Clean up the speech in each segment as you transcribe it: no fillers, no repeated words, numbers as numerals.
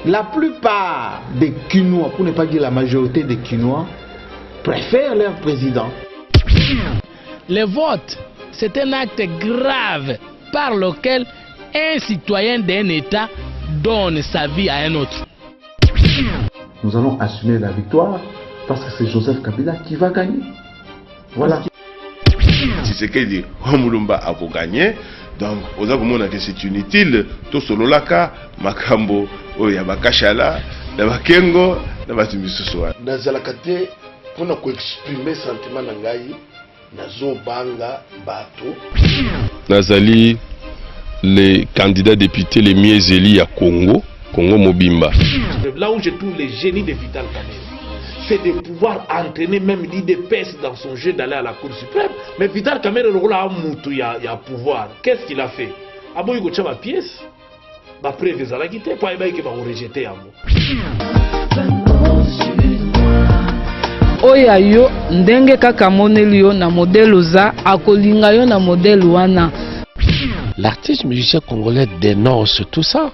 La plupart des Quinois, pour ne pas dire la majorité des Quinois, préfèrent leur président. Le vote, c'est un acte grave par lequel un citoyen d'un État donne sa vie à un autre. Nous allons assumer la victoire parce que c'est Joseph Kabila qui va gagner. Voilà. Si c'est que dit Homulumba a gagné, donc c'est inutile. Tout solo laka, makambo, oyaba kashala, naba kengo, naba timisuswa. Nazalakate pour exprimer sentiment nangai, nazo banga bato. Nazali les candidats députés les mieux élus à Congo Mobimba. Là où je trouve les génies de Vital Kamerhe, c'est de pouvoir entraîner même l'IDPS dans son jeu d'aller à la Cour suprême. Mais Vital Kamerhe, il y a pouvoir. Qu'est-ce qu'il a fait? Abo il a ma pièce. Ba preuve za la quitté, pas il va rejeter amo. Oya yo ndenge kaka moneli yo na modèle za akolinga yo na modèle wana. L'artiste musicien congolais dénonce tout ça.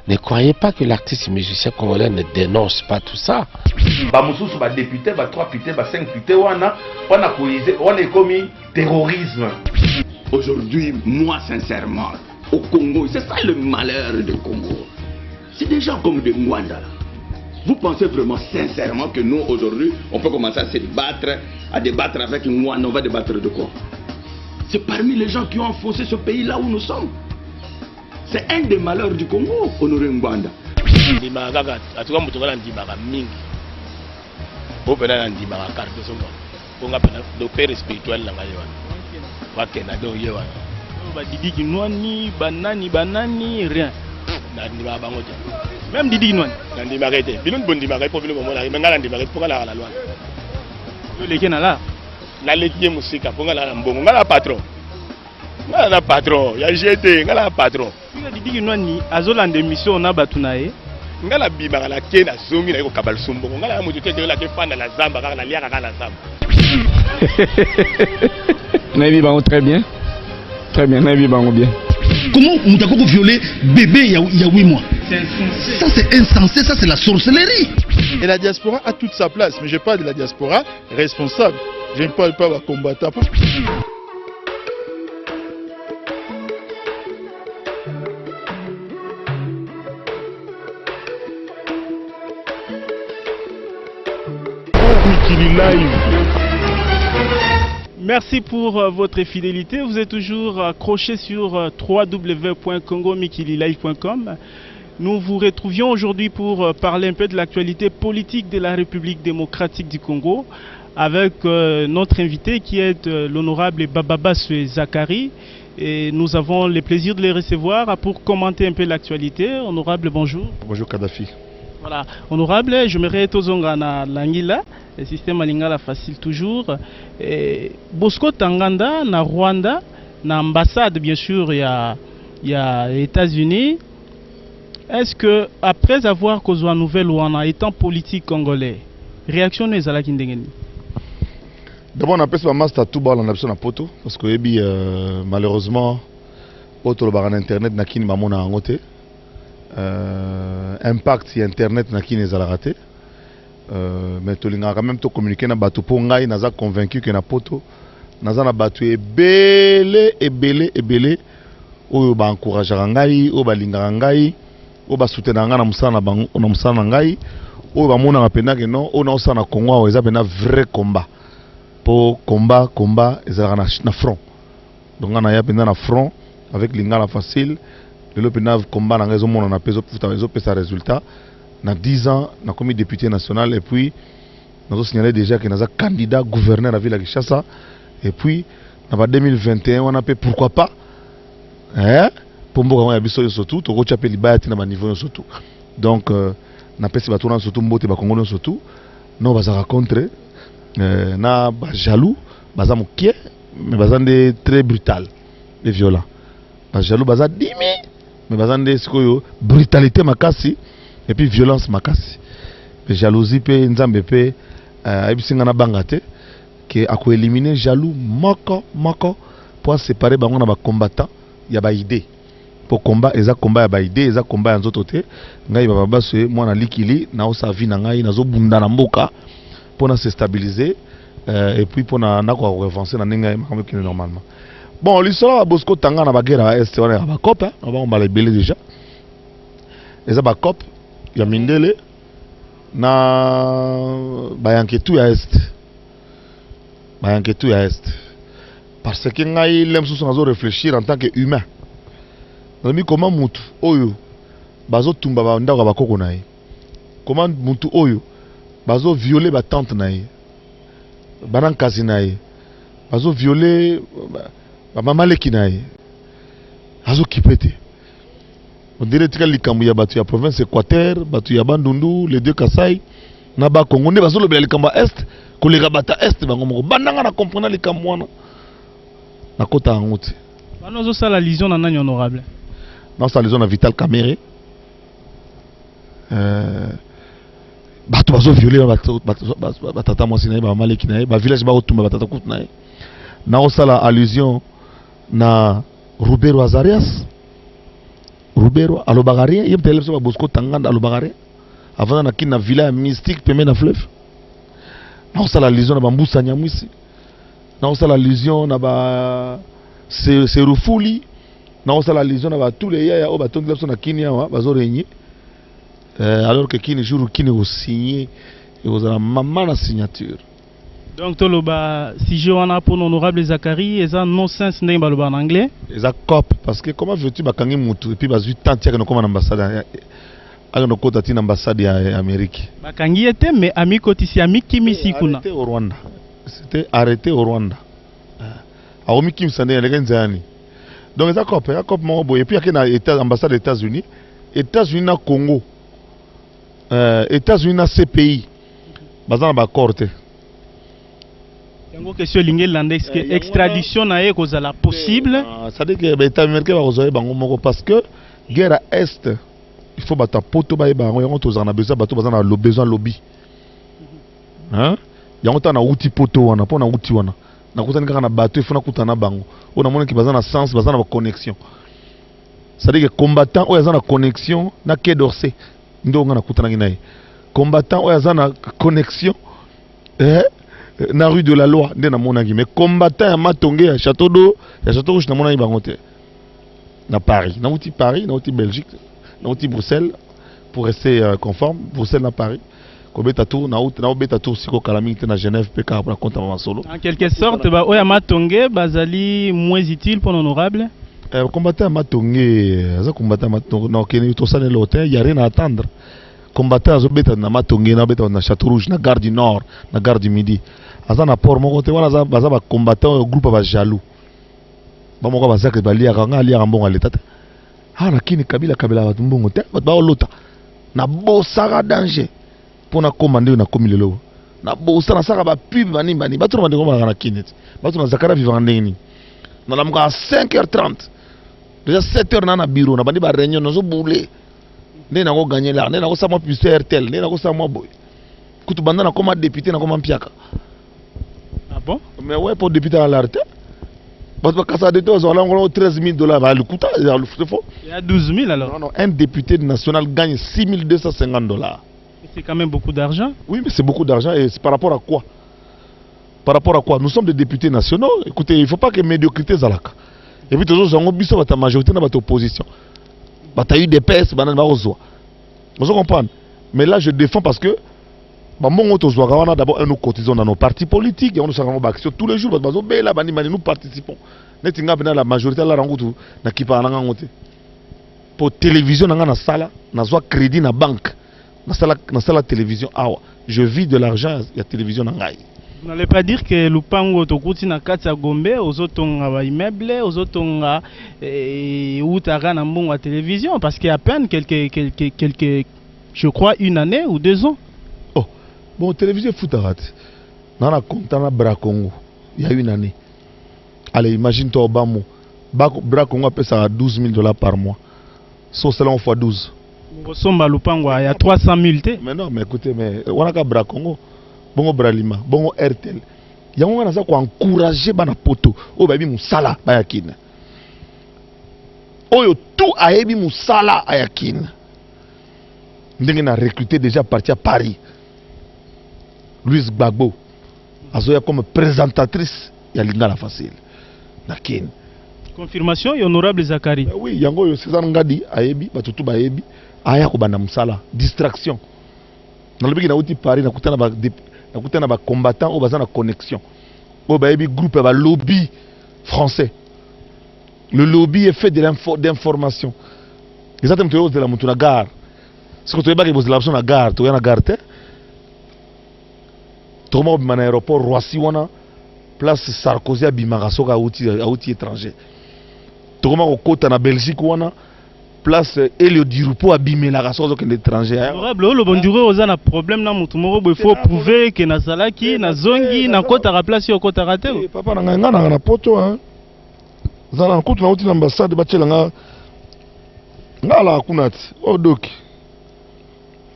Ne croyez pas que l'artiste musicien congolais ne dénonce pas tout ça. Bamususu ba député, ba 3 députés, ba 5 députés, on est commis terrorisme. Aujourd'hui, moi sincèrement, au Congo, c'est ça le malheur du Congo. C'est des gens comme des Rwanda. Vous pensez vraiment sincèrement que nous aujourd'hui, on peut commencer à se débattre, avec une Rwanda, on va débattre de quoi? C'est parmi les gens qui ont enfoncé ce pays là où nous sommes. C'est un des malheurs du Congo, Honoré Ngwanda. Même Didi Noan. Patron. Ngala patron, ya jeté, ngala patron. Didi Noani, azola démission na batunae. Ngala bima la kena zongi na ko kabal sumbo. Ngala mo jote de la ke fanda la zamba kaka na lia kaka na zamba. Nabi bango très bien. Très bien, Nabi bango bien. Comment Moutako violer bébé il y a 8 mois? Ça c'est insensé, ça c'est la sorcellerie. Et la diaspora a toute sa place, mais je parle de la diaspora responsable. Je ne parle pas de combattant. Merci pour votre fidélité. Vous êtes toujours accroché sur www.congomikililive.com. Nous vous retrouvions aujourd'hui pour parler un peu de l'actualité politique de la République démocratique du Congo avec notre invité qui est l'honorable Bababa Zachary. Et nous avons le plaisir de les recevoir pour commenter un peu l'actualité. Honorable, bonjour. Bonjour Kadhafi. Voilà, honorable, je me retozonga na Langila, le système Lingala facile toujours. Et Bosco Tanganda, na Rwanda, na ambassade bien sûr, il y a États-Unis. Est-ce que après avoir causé une nouvelle ou en étant politique congolais, réaction n'est à Kindengeni? D'abord on appelle ça master tout bas en option à poto parce que malheureusement autre bar en internet n'a qu'une maman à angoté. Impact si internet na qui n'est à la raté mais tu l'as quand même to communiquer na bateau pour ngai naza convaincu que na poto naza na bateau ebele oyo ba encourager ngai oyo ba linga ngai oyo ba soutenir ngai na musana bango na musana ngai oyo ba mona pena que non on a osana Congo eza pena vrai combat pour combat ezala na front donc on a ya pena na front avec lingala facile. Le combat dans les monde on a pesé sa résultat. Dans 10 ans, on a commis député national et puis nous avons signalé déjà que nous avons candidat gouverneur à la ville de Kinshasa. Et puis, en 2021, on a fait pourquoi pas. Pour moi, on a besoin de surtout, on a fait les bails à niveau surtout. Donc, on a fait ces bâtons surtout, on a fait Congo surtout. Nous avons rencontré, on a jaloux, on a moqué, mais on a très brutal et violent. Jaloux, on a 10 000. Mais bazande sikoyo brutalité makasi et puis violence makasi. Jalousie pe nzambe pe abisinga na bangate que ako éliminer jaloux moko pour séparer bango na ba combattant ya ba idée. pour combat eza combat ya ba idée eza combat ya nzoto te ngai baba baso mwana likili na osa vie na ngai nazo bunda na mboka pour na se stabiliser et puis pour na ko avancer na ninga makambo kino normalement. Bon l'histoire Bosco Tanga na ba guerre est wana ba cop on va on belé déjà eza ba cop ya mindele na ba yanketu ya est parce que ngai lem sous nazo réfléchir en tant que humain. Comment mutu oyo bazo tumba ba ndako ba koko na ye, comment mutu oyo bazo violer ba tante na ye, banan kasi na ye, bazo violer ba mama leki na ye, azo kipete. On dirait que likambu ya batu ya province Équateur, batu ya Bandundu, les deux Kasai na ba Congo ne bazo lobela likambu est koleka bata est bango moko bandanga na comprendre likambu wana na kota ngote bano zo sala lision na nani honorable. Non, ça les on a Vital Kamere. Bato bazo violé batata mwasi na ba maleki na ba village ba otumba batata kut na. Na osala allusion na Rubero Azarias. Rubero alobagarie yem television ba Bosco Tanganda alobagarie. Avant na kina village mystique pemé na fleuve. Na osala allusion na Bambusa Nyamwisi. Na osala allusion na ba Serufuli. Non, c'est la liaison avec tous les yaya au bâton de la Kini bazo régner alors que Kini jour Kini au signé et vous avez maman la signature. Donc toloba si je wana pour l'honorable Zakari et ça non sens n'est pas en anglais. Et ça cop parce que comment veux-tu bakangi mutu et puis bazu tant tiens que nous comme ambassade alors nous côté une ambassade à Amérique. Bakangi était mais ami côté si ami Kimisi kuna. Arrêté au Rwanda. C'était arrêté au Rwanda. A Omi Kim Sandé les gens. Donc ça cop mon boy et puis il y a une ambassade des États-Unis na Congo États-Unis na CPI bazana ba corte yango question lingé landex que extradition na ye kozala possible ça dit que état américain ba kozoye bango moko parce que guerre à est il faut bata poto ba bango yango tozana besoin bato bazana le besoin lobby hein yango ta na outil poto wana pona outil wana na kutani kaka na bateau il faut na kutana bango on a monné qui bazana sens bazana ba connexion ça dit que combattant o yazana connexion na Quai d'Orsay ndo nga na kutana nginaye combattant o yazana connexion na rue de la Loi nde na monaki mais combattant ya Matonge ya Château d'eau ya Château Rouge na monaki bango te na Paris na outil Belgique na outil Bruxelles pour rester conforme Bruxelles na Paris. Kobeta tour na obeta tour siko calamité na Genève PK pour compte en solo. En quelque sorte ba oya Matonge bazali moins utile pour l'honorable. Combattant Matonge, ça combattant Matonge non kene to ça l'hôtel, y a rien à attendre. Combattant obeta na Matonge na obeta na Château Rouge na gare du Nord, na gare du Midi. Aza na port moko te wana za ba combattant groupe ba jaloux. Ba moko ba saka ba lia nga lia mbonga l'état. Ah na kini kabila ba mbongo te ba lota. Na bosara danger. Pour na commander na komi lelo na bosa na saka ba pub bani bato na ndeko na kinet bato na zakara vivant ndeni na lamuka à 5h30 déjà 7h na bureau na bandi ba réunion na zo boulé ndé na ko gagner là ndé na ko sa mo plus RTL ndé na ko sa mo boy kutu banda na comme député na comme mpiaka. Ah bon mais ouais pour député à l'arte parce que ça de toi on a 13 000 $, va le coûter il y a 12 000 alors. Non un député national gagne 6 250 $. C'est quand même beaucoup d'argent. Oui, mais c'est beaucoup d'argent et c'est par rapport à quoi? Par rapport à quoi? Nous sommes des députés nationaux. Écoutez, il ne faut pas que médiocrité zalaka. Et puis toujours, nous ta majorité dans votre opposition. Tu as eu des PS, vous comprenez? Mais là, je défends parce que d'abord, nous cotisons dans nos partis politiques et on nous avons action tous les jours. Nous participons. La majorité pour télévision, nous avons crédit dans la banque. Dans la télévision, je vis de l'argent, il y a télévision dans la. Vous n'allez pas dire que Lupango Tokuti na Katsa Gombe, aux autres immeubles, aux autres Outara Nambon à télévision, parce qu'il y a à peine quelques, je crois, 1 année ou 2 ans. Oh, bon, télévision Foutarat. Dans la compte dans Bracongo, il y a 1 année. Allez, imagine-toi au Bamo. Bracongo paie ça à 12 000 $ par mois. Sauf cela on fois 12. Somba Lupango, il y a 300 000 T. Mais non, mais écoutez, mais on a qu'à Bracongo. Bongo Bralima, bongo RTL. Il y a un qui encouragé bana poto. Oh baby moussala bayakine. oyo tout ayebi musala ayakine ndenge na recruté déjà parti à Paris Louise Gbagbo azoya comme présentatrice ya Lingala Facile nakine confirmation et honorable Zakari. Oui, yango yo César Ngadi ayebi batutu bayebi aya ko banda musala distraction na lobiki na uti Paris nakutana ba combattant au bazana connexion au bayebi groupe ba lobby français. Le lobby est fait d'information. Exactement, tu es de la gare. Ce que tu es de la gare, tu es na gare. Tu es à l'aéroport Roissy, place Sarkozy à Bimarasoka à outil étranger. Tu es au côté en Belgique, place Elio Dirupo à Bimarasoka à l'étranger. Honorable, le bon durée, on a un problème dans mon tour. Il faut prouver que na Salaki, na Zongi, na Kota à place au Kota raté. Papa, na poto, hein. Zana kutu na uti na ambassade bachela nga la kunati o doki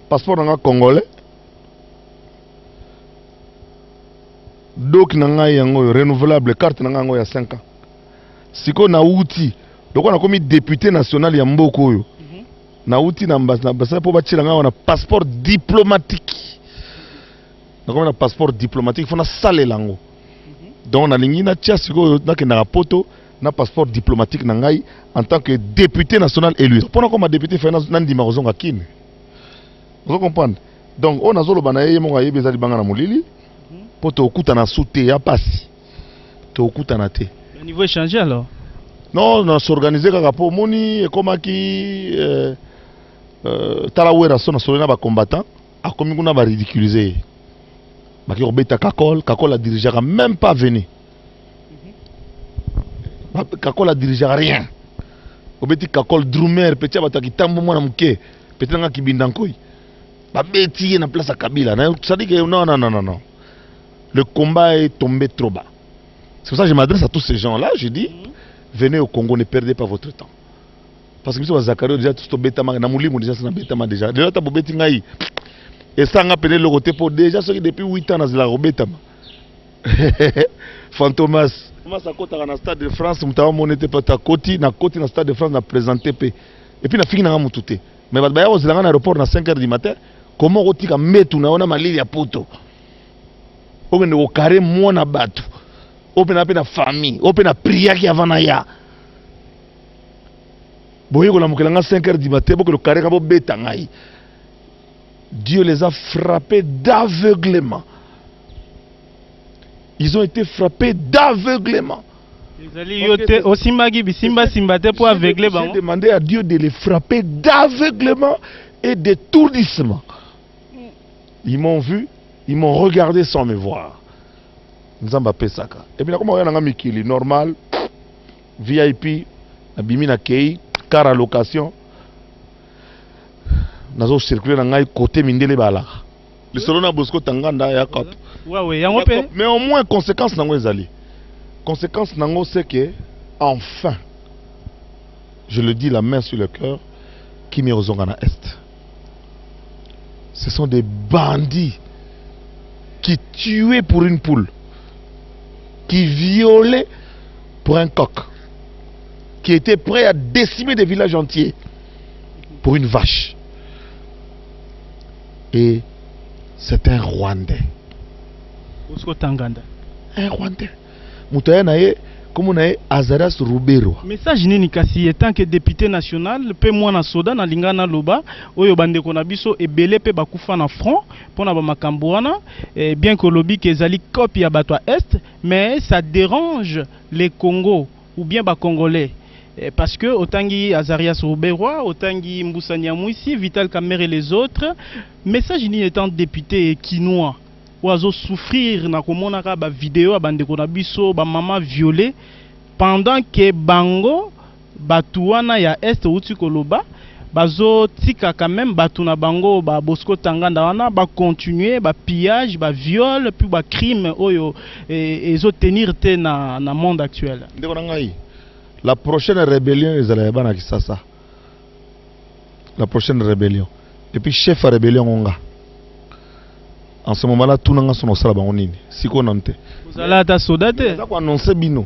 passeport nga congolais doki na nga yango renouvelable carte na nga ngo ya 5 ans siko na uti doko na komi député national ya mboko oyo na uti na ambassade po bachela nga na passeport diplomatique na komi na passeport diplomatique fona sale lango donc na lingi na tia siko na ke na poto na passeport diplomatique na ngai en tant que député national élu. Pendant que ma député fait nandi marozon à kin. Vous comprenez? Donc on a zolo banaye mon gaye bezali bangana molili. Pour te okuta na sauté ya passi. Te okuta na te. Le niveau est changé alors? Non, on a s'organisé kaka po moni et comme qui talawera son solena ba combattant a komi kuna ba ridiculiser. Ba ki obeta kakol a dirigé même pas venu. Kakol a dirigé rien. Obeti Kakol Drumer, petit abataki tambo mwana muke, petit nga kibindankoi. Ba beti na place à Kabila. Ça dit que non. Le combat est tombé trop bas. C'est pour ça que je m'adresse à tous ces gens-là. Je dis, venez au Congo, ne perdez pas votre temps. Parce que M. Zakario déjà tout betama na mulimu déjà ça betama déjà. Déjà ta bobeti ngai. Et ça nga pené le côté pour déjà ceux qui depuis 8 ans na la robetama. Fantomas. Thomas Akota na stade de France, mutawa monete pata koti na stade de France na présenté pe. Et puis na fiki na mutute. Mais ba ya ozilanga na aéroport na 5h du matin, comment otika metu na ona malili ya poto. Okende o carré mona batu. Opena pe na famille, opena priya ki avant na ya. Boye ko la mukelanga 5h du matin, boko le carré ka bo beta ngai. Dieu les a frappés d'aveuglement. Ils ont été frappés d'aveuglement. J'ai demandé à Dieu de les frapper d'aveuglement et d'étourdissement. Ils m'ont vu, ils m'ont regardé sans me voir. Nzamba Pesaka. Et puis, comment on a Mikili, normal, VIP, Abimina Kei, car à location. Nous avons circulé dans le côté Mindele Bala. Le Solona Bosco Tanganda ya Kop. Mais au moins, conséquence nango ezali. Conséquence nango c'est que, enfin, je le dis la main sur le cœur, Kimi Ozongana Est. Ce sont des bandits qui tuaient pour une poule, qui violaient pour un coq, qui étaient prêts à décimer des villages entiers pour une vache. Et c'est un Rwandais. Un Rwandais. Moutaya nae, comme nae Azarias Rubero. Message nini kasi étant que député national, pe mwana soda na lingana loba, oyo bande kona biso ebele pe bakufa na front, pona ba makambo wana, bien que lobi ke zali copie ya batwa est, mais ça dérange les Congos ou bien ba Congolais. Parce que Otangi Azarias Rouberois, Otangi Mboussa Nyamwisi, Vital Kamer et les autres, message ni étant député quinois, oiseau souffrir na komonaka ba vidéo bande kona biso ba maman violée pendant que bango batuana ya est uti koloba bazo tika quand même batuna bango ba Bosco Tanganda wana ba continuer ba pillage ba viol puis ba crime oyo ezo tenir te na monde actuel. La prochaine rébellion, ils allaient à Kisasa. La prochaine rébellion. Et puis, chef de rébellion, Onga. En ce moment-là, tout le monde est sur le monde. Si on a annoncé. Vous allez à Sodate? Vous avez annoncé Bino.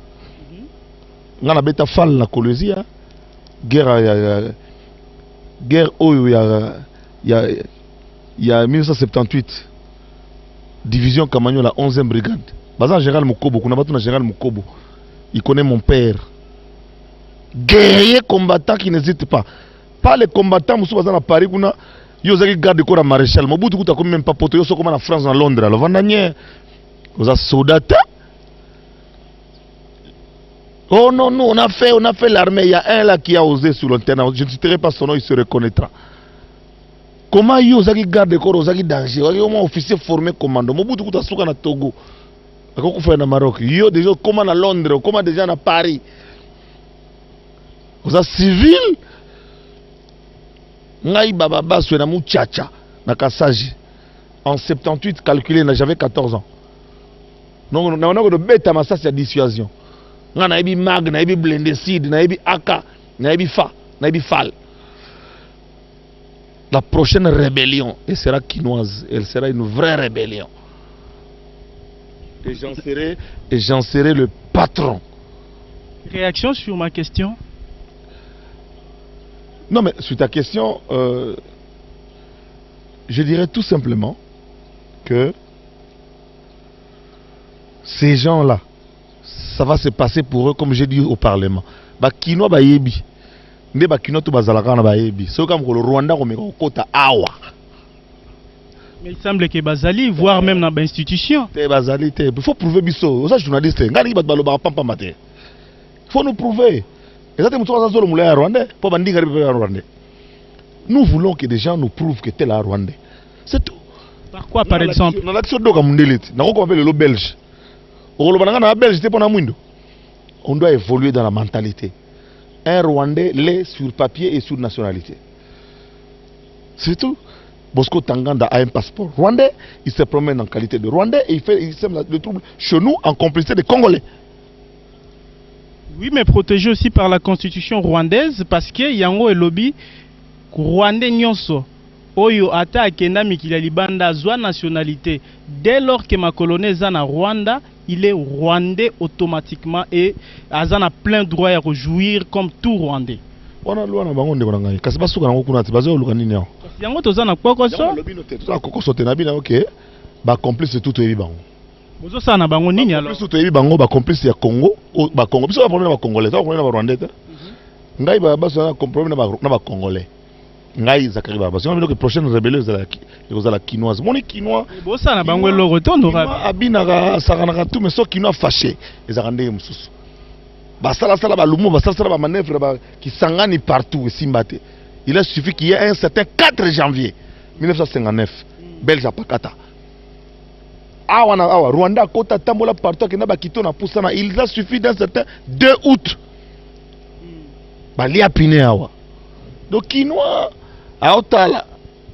On a bêta fall la colosie. guerre il y a 1978 division Kamagno, la 11e brigade. Bazan général Mukobo, général Mukobo. Il connaît mon père. Guerrier combattant qui n'hésite pas. Pas les combattants, Moussou Bazan à Paris, yo zaki garde corps à maréchal. Mobutu kuta comme même pas poto, yo so comme en France, en Londres. Alors vandanier, vous avez soldats. Oh non, non, on a fait l'armée. Il y a un là qui a osé sur l'antenne. Je ne citerai pas son nom, il se reconnaîtra. Comment yo zaki garde corps, zaki danger? Yo moi officier formé commando. Mobutu kuta souka na Togo. Ako fait na Maroc. Yo déjà comment à Londres, comment déjà à Paris. Vous êtes civil. Ngai baba baso na muchacha na Kasaji. En 78 calculé, j'avais 14 ans. Non, on a de bêta ma ça c'est dissuasion. On a eu mag, on a eu blendecide, on a eu aka, on a eu fa, on a eu fal. La prochaine rébellion, elle sera quinoise, elle sera une vraie rébellion. Et j'en serai le patron. Réaction sur ma question? Non, mais sur ta question, je dirais tout simplement que ces gens-là, ça va se passer pour eux comme j'ai dit au Parlement. Bakino ba yebi. Ne bakino to bazalaka na ba yebi. C'est comme le Rwanda ko meko kota awa. Mais il semble que Bazali, voire même dans l'institution. Bazali, il faut prouver biso. Ça journaliste, ngani bat baloba pampa maté. Il faut nous prouver. Nous voulons que des gens nous prouvent que tel est Rwandais. C'est tout. Par quoi, par exemple? Dans l'action de le belge. On doit évoluer dans la mentalité. Un Rwandais l'est sur papier et sur nationalité. C'est tout. Bosco Tanganda a un passeport rwandais, il se promène en qualité de Rwandais et il sème le trouble chez nous en complicité des Congolais. Oui, mais protégé aussi par la constitution rwandaise parce que yango et lobby rwandais nyonso oyo ata akenda mikili libanda zwa nationalité dès lors que ma colonie est en Rwanda, il est rwandais automatiquement et azana plein droit à rejouir comme tout rwandais. Wana loi na bango ndeko ngai kasi basuka nango kuna bazo luka nini aho yango tozana kokoso lobby note tozana kokoso te na bina OK ba complice tout ebi bango bozo sana bango nini alors tout ebi bango ba complice ya Congo ba Congo biso ba problème ba Congolais ba problème ba Rwandais ngai ba baso na problème na ba Congolais ngai zakari ba baso que prochaine rébellion za la quinoise moni quinois bozo sana bango le retourne abina ka sakana tout mais so quinois fâché ezakande mususu basala sala balumu basala sala ba manœuvre qui sangani partout simbate. Il a suffi qu'il y ait un certain 4 janvier 1959 Belge Pakata. Awana awa Rwanda kota tambola partout que na ba kito na pusana il a suffi d'un certain 2 août. Balia piné awa. Donc Kinois aotala.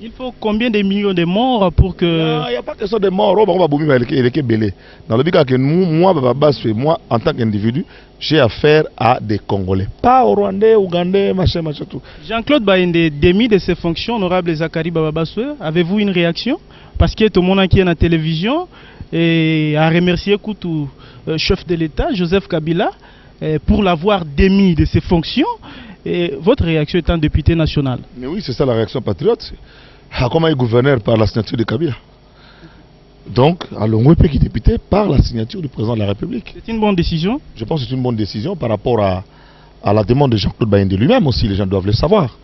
Il faut combien de millions de morts pour que... Il n'y a pas question de morts. On va bomber les belé. Dans le but que moi, en tant qu'individu, j'ai affaire à des Congolais. Pas aux Rwandais, Ougandais, machin, tout. Jean-Claude Baïndé, démis de ses fonctions, honorable Zakari Bababaswe, avez-vous une réaction? Parce que tout le monde qui est à la télévision et a remercié Koutou, chef de l'État, Joseph Kabila, pour l'avoir démis de ses fonctions. Et votre réaction étant député national? Mais oui, c'est ça la réaction patriote. Comment est gouverneur par la signature de Kabila. Donc, Alongwe qui est député par la signature du président de la République. C'est une bonne décision? Je pense que c'est une bonne décision par rapport à la demande de Jean-Claude Baïndé lui-même aussi, les gens doivent le savoir.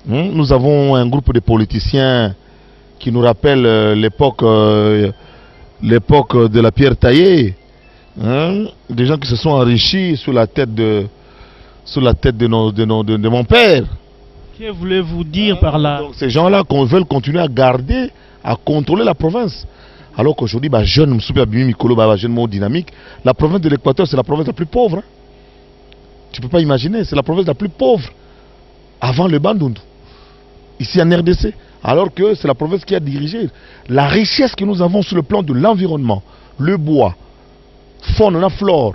Nous avons un groupe de politiciens qui nous rappelle l'époque de la pierre taillée. Des gens qui se sont enrichis sous la tête de mon père. Que voulez-vous dire par là? Donc ces gens-là qu'on veut continuer à garder, à contrôler la province. Alors qu'aujourd'hui, jeune, jeune dynamique, la province de l'Équateur, c'est la province la plus pauvre. Tu ne peux pas imaginer, c'est la province la plus pauvre. Avant le Bandundu. Ici en RDC. Alors que c'est la province qui a dirigé. La richesse que nous avons sur le plan de l'environnement, le bois, faune, la flore,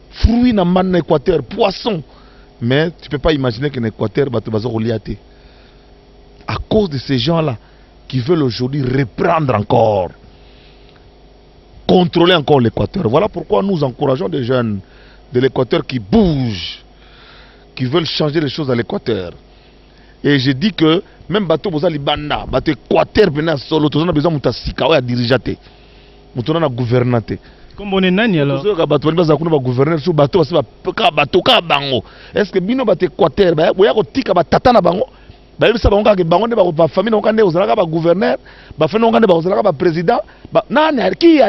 fruits dans l'Équateur, poissons. Mais tu ne peux pas imaginer qu'un Équateur va te relier. À cause de ces gens-là qui veulent aujourd'hui reprendre encore, contrôler encore l'Équateur. Voilà pourquoi nous encourageons des jeunes de l'Équateur qui bougent, qui veulent changer les choses à l'Équateur. Et je dis que même bateau boza libanda, bateau Équateur bena solo, tous on a besoin de mutasika à diriger, mutona na gouverner. Comme on est nani alors? Bateau bana za kuna ba gouverner sur bateau basi ba bateau ka bango. Est-ce que bino bateau Équateur ba boya ko tika ba tata na bango? Ba yebisa bango ka bango ne ba famille na ngande ozalaka ba gouverneur, ba famille ngande ba ozalaka ba président. Ba nani qui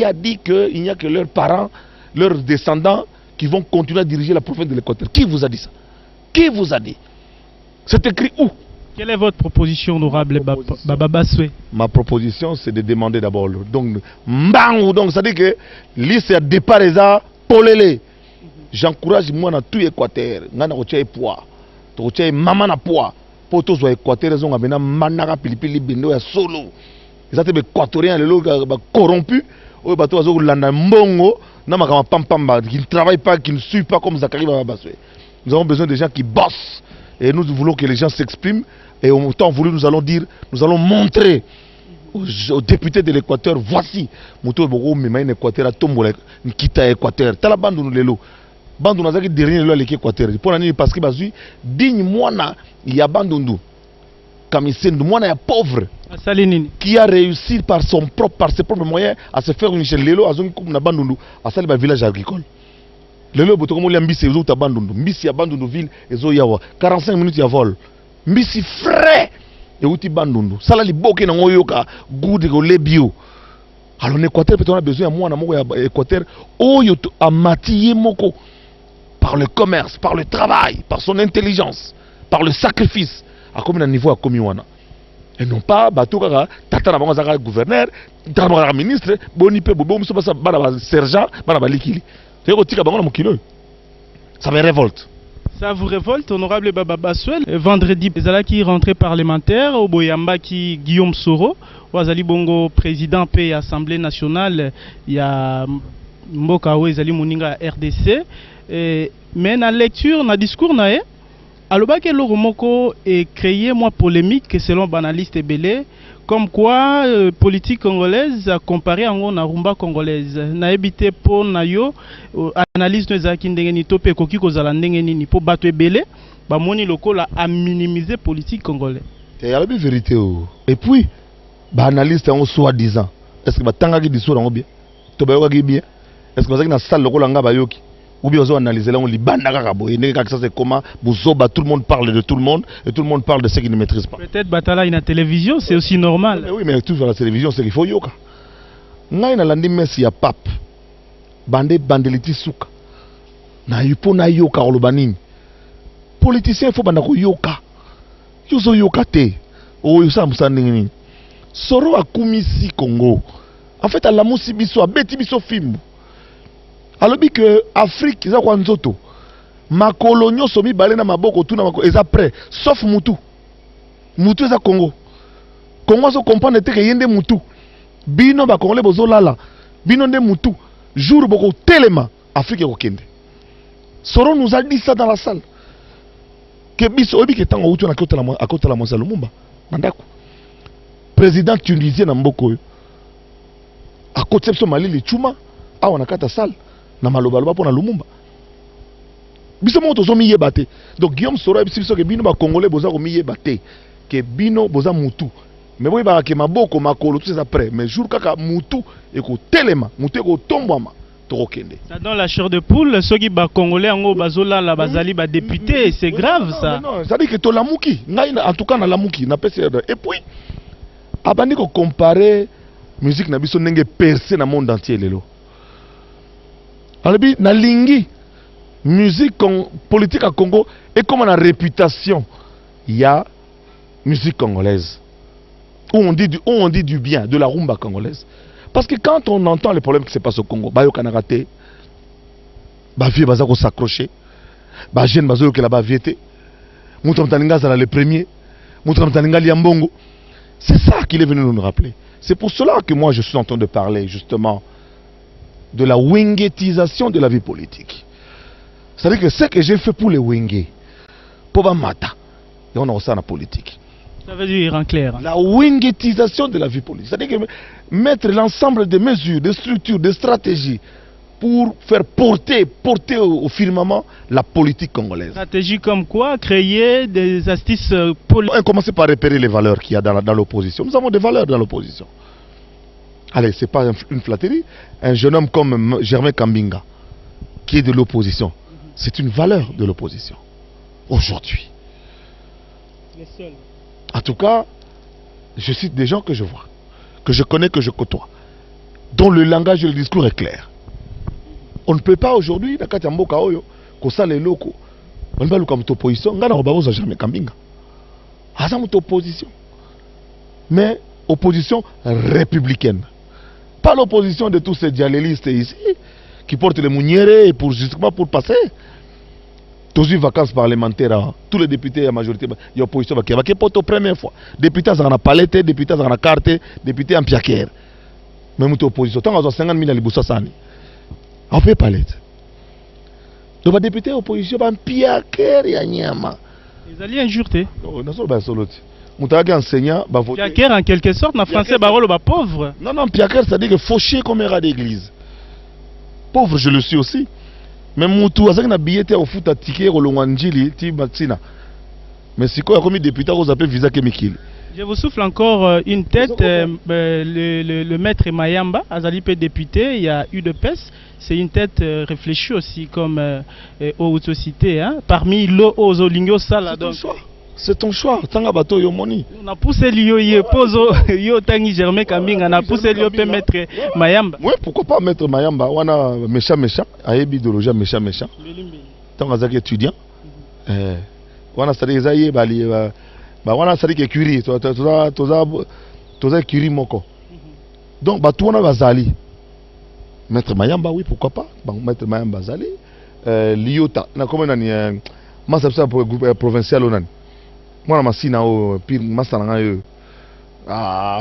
a dit que il n'y a que leurs parents, leurs descendants qui vont continuer à diriger la province de l'Équateur? Qui vous a dit ça? Qui vous a dit? C'est écrit où? Quelle est votre proposition, honorable Baba Baswe? Ma proposition, c'est de demander d'abord. Donc, ça dit que liste à départ est à polélé. J'encourage moi dans tout l'Équateur. Nana rotia poids. Rotia maman na poids. Pour tous les Équateur, ils ont amené manara pilipili bendo ya solo. Ils ont été équatoriens, les logs corrompus. Ils ont été landa mbongo. Non, mais qui ne travaillent pas, qui ne suivent pas comme Zachary Baba Baswe. Nous avons besoin de gens qui bossent. Et nous voulons que les gens s'expriment. Et au temps voulu, nous allons dire, nous allons montrer aux députés de l'Équateur, voici. Mouto Bogo Memaïn Équateur, Tombola, Nkita Équateur. Tala bandu nous lelo. Bandu nous a dit derrière le l'Équateur. Pour l'année parce que Bazui, digne moina, il y a bandundu. Kamisendu, moina ya pauvre. Qui a réussi par ses propres moyens à se faire une échelle. Lelo, à zone comme na bandundu, à salir un village agricole. Lelo botokomo li mbisi ezo tabandundu mbisi ya bandundu ville ezo yawa 45 minutes ya vol mbisi frais et uti bandundu sala li boke na ngoyoka goût ko lebio. Alors en Équateur peut-on a besoin moi na moko ya Équateur oyo amatiye moko par le commerce, par le travail, par son intelligence, par le sacrifice à comme na niveau à komi wana. Et non pas bato kaka tata na bango zaka gouverneur, tata na ministre, boni pe bobo muso basa bana sergent, bana balikili. Ça me révolte. Ça vous révolte, honorable Baba Baswe? Vendredi, Zalaki rentrée parlementaire, au Boyamba qui Guillaume Soro, Wazali Bongo président P Assemblée nationale, il y a Mboka Zali Moninga RDC. Mais dans la lecture, dans le discours, alors que l'Oromoko est créé moi polémique selon banaliste Belé. Comme quoi, politique congolaise comparée à la rumba congolaise. Na ebité pour nayo analyse de zaki ndengeni topé koki kozala ndengeni ni pour battre belé, ba moni lokola a minimiser politique congolaise. C'est la vérité. Et puis, ba analyste en soi-disant, est-ce que ba tanga ki discours en bien? To ba yoka ki bien? Est-ce que ba na salle lokola nga ba yoki? Ou bien on analyse là on libanda kakabo et ça c'est comment Bouzoba tout le monde parle de tout le monde et tout le monde parle de ceux qui ne maîtrisent pas. Peut-être Batala la télévision c'est aussi normal. Mais oui mais tout sur la télévision c'est qu'il faut yoka. Ngai na landi messi ya pape. Bande bandeliti suka. Na yupo na yoka olobanini. Politicien faut banda ko yoka. Yozo yoka te. O yosa musandingi. Soro akumisi Congo. En fait ala musi biso abeti biso film. Alors que Afrique ils ont nzoto makolo nyonso mibale na maboko tuna makolo eza prêt sauf Mutu eza Congo so comprendre te que yende Mutu bino ba congolais bozo lala bino nde Mutu jour boko telema Afrique ekokende. Soro nous a dit ça dans la salle que biso obi ke tango utu na kota la Monsala Lumumba mandako président tunisien na mboko a côté de Mali le chuma awa na kata salle na malobaloba pour na Lumumba biso mo tozo mi yeba te. Donc Guillaume Soro biso ke bino ba congolais boza ko mi yeba te ke bino boza Mutu mais boy ba ke maboko makolo tout ça après mais jour kaka Mutu e ko telema Mutu ko tombama to kokende. Ça dans la chair de poule ceux qui ba congolais ngo bazola la bazali ba député c'est grave ça. Non ça dit que to lamuki ngai en tout cas na lamuki na PC et puis abandi ko comparer musique na biso ndenge percé na monde entier lelo. Alabi na lingi musique politique à Congo et comme la réputation il y a musique congolaise où on dit du bien de la rumba congolaise parce que quand on entend les problèmes qui se passent au Congo bayo kanarate ba vieux bazako s'accrocher ba jeune bazo que la ba viété mutam taninga za le premier mutam taninga liambongo. C'est ça qu'il est venu nous rappeler. C'est pour cela que moi je suis en train de parler justement de la wingetisation de la vie politique. C'est-à-dire que ce que j'ai fait pour les wingés, pour mata, et on a ça dans la politique. Ça veut dire en clair. La wingetisation de la vie politique. C'est-à-dire que mettre l'ensemble des mesures, des structures, des stratégies pour faire porter au firmament la politique congolaise. Stratégie comme quoi? Créer des astuces politiques. On va commencer par repérer les valeurs qu'il y a dans l'opposition. Nous avons des valeurs dans l'opposition. Allez, ce n'est pas une flatterie. Un jeune homme comme Germain Kambinga, qui est de l'opposition, c'est une valeur de l'opposition. Aujourd'hui. Les seuls. En tout cas, je cite des gens que je vois, que je connais, que je côtoie, dont le langage et le discours est clair. On ne peut pas aujourd'hui, dans le mboka oyo, que ça les locaux, on ne peut pas faire opposition, on ne peut pas Germain Kambinga. C'est une opposition. Mais opposition républicaine. Pas l'opposition de tous ces dialélistes ici, qui portent les mounières pour justement pour passer. Tous les vacances parlementaires, tous les députés, la majorité, il y a opposition qui est pour la première fois. Députés dans la palette, députés dans la carte, députés en piaquère. Mais nous opposition. Tant qu'on a 50 000 à l'Iboussasani. On peut palette. Donc les députés opposition, en piaquère, il y a Nyama. Ils allaient injurter. Non, non, non, non. Moutagi enseignant, Piaquer en quelque sorte, en français, barolo ba pauvre. Non, non, Piaquer, c'est-à-dire que fauché comme un rat d'église. Pauvre, je le suis aussi. Mais Moutou, avec un billet au foot à ticket, au Longwanjili, Tibatina. Mais si quoi, comme député, vous appelez Visa Kemikil. Je vous souffle encore une tête. Le maître Mayamba, Azalipe député, il y a eu de PES. C'est une tête réfléchie aussi, comme aux cités. Hein. Parmi l'eau Lingio Sala. C'est ton choix. Tanga bato yo moni. On a poussé l'io pozo yo tangi Germain Kambinga, on a poussé l'io pe mettre Mayamba. Oui, pourquoi pas mettre Mayamba? On a méchant, ayebi idéologie méchant. Tanga zaki étudiant. On a sadi zaye bali on a sadi que curie, toza curie moko. Donc bato on a bazali. Mettre Mayamba, oui, pourquoi pas? Mettre Mayamba zali. Liota, na comme nani masabsa provincial onani. Moi, je suis pire,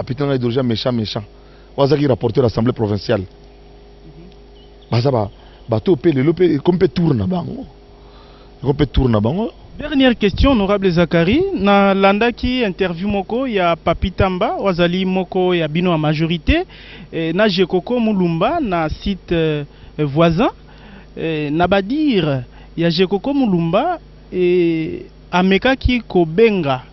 putain, idéologie méchant. Moi, je suis rapporteur de l'Assemblée provinciale. Dernière question, honorable Zakari. Na landa qui interview moko, il y a Papi Tamba, Wazali moko, il y a Bino en majorité. Na Jekoko Mulumba, na site voisin. Na Badir, il y a Jekoko Mulumba et Ameka qui kobenga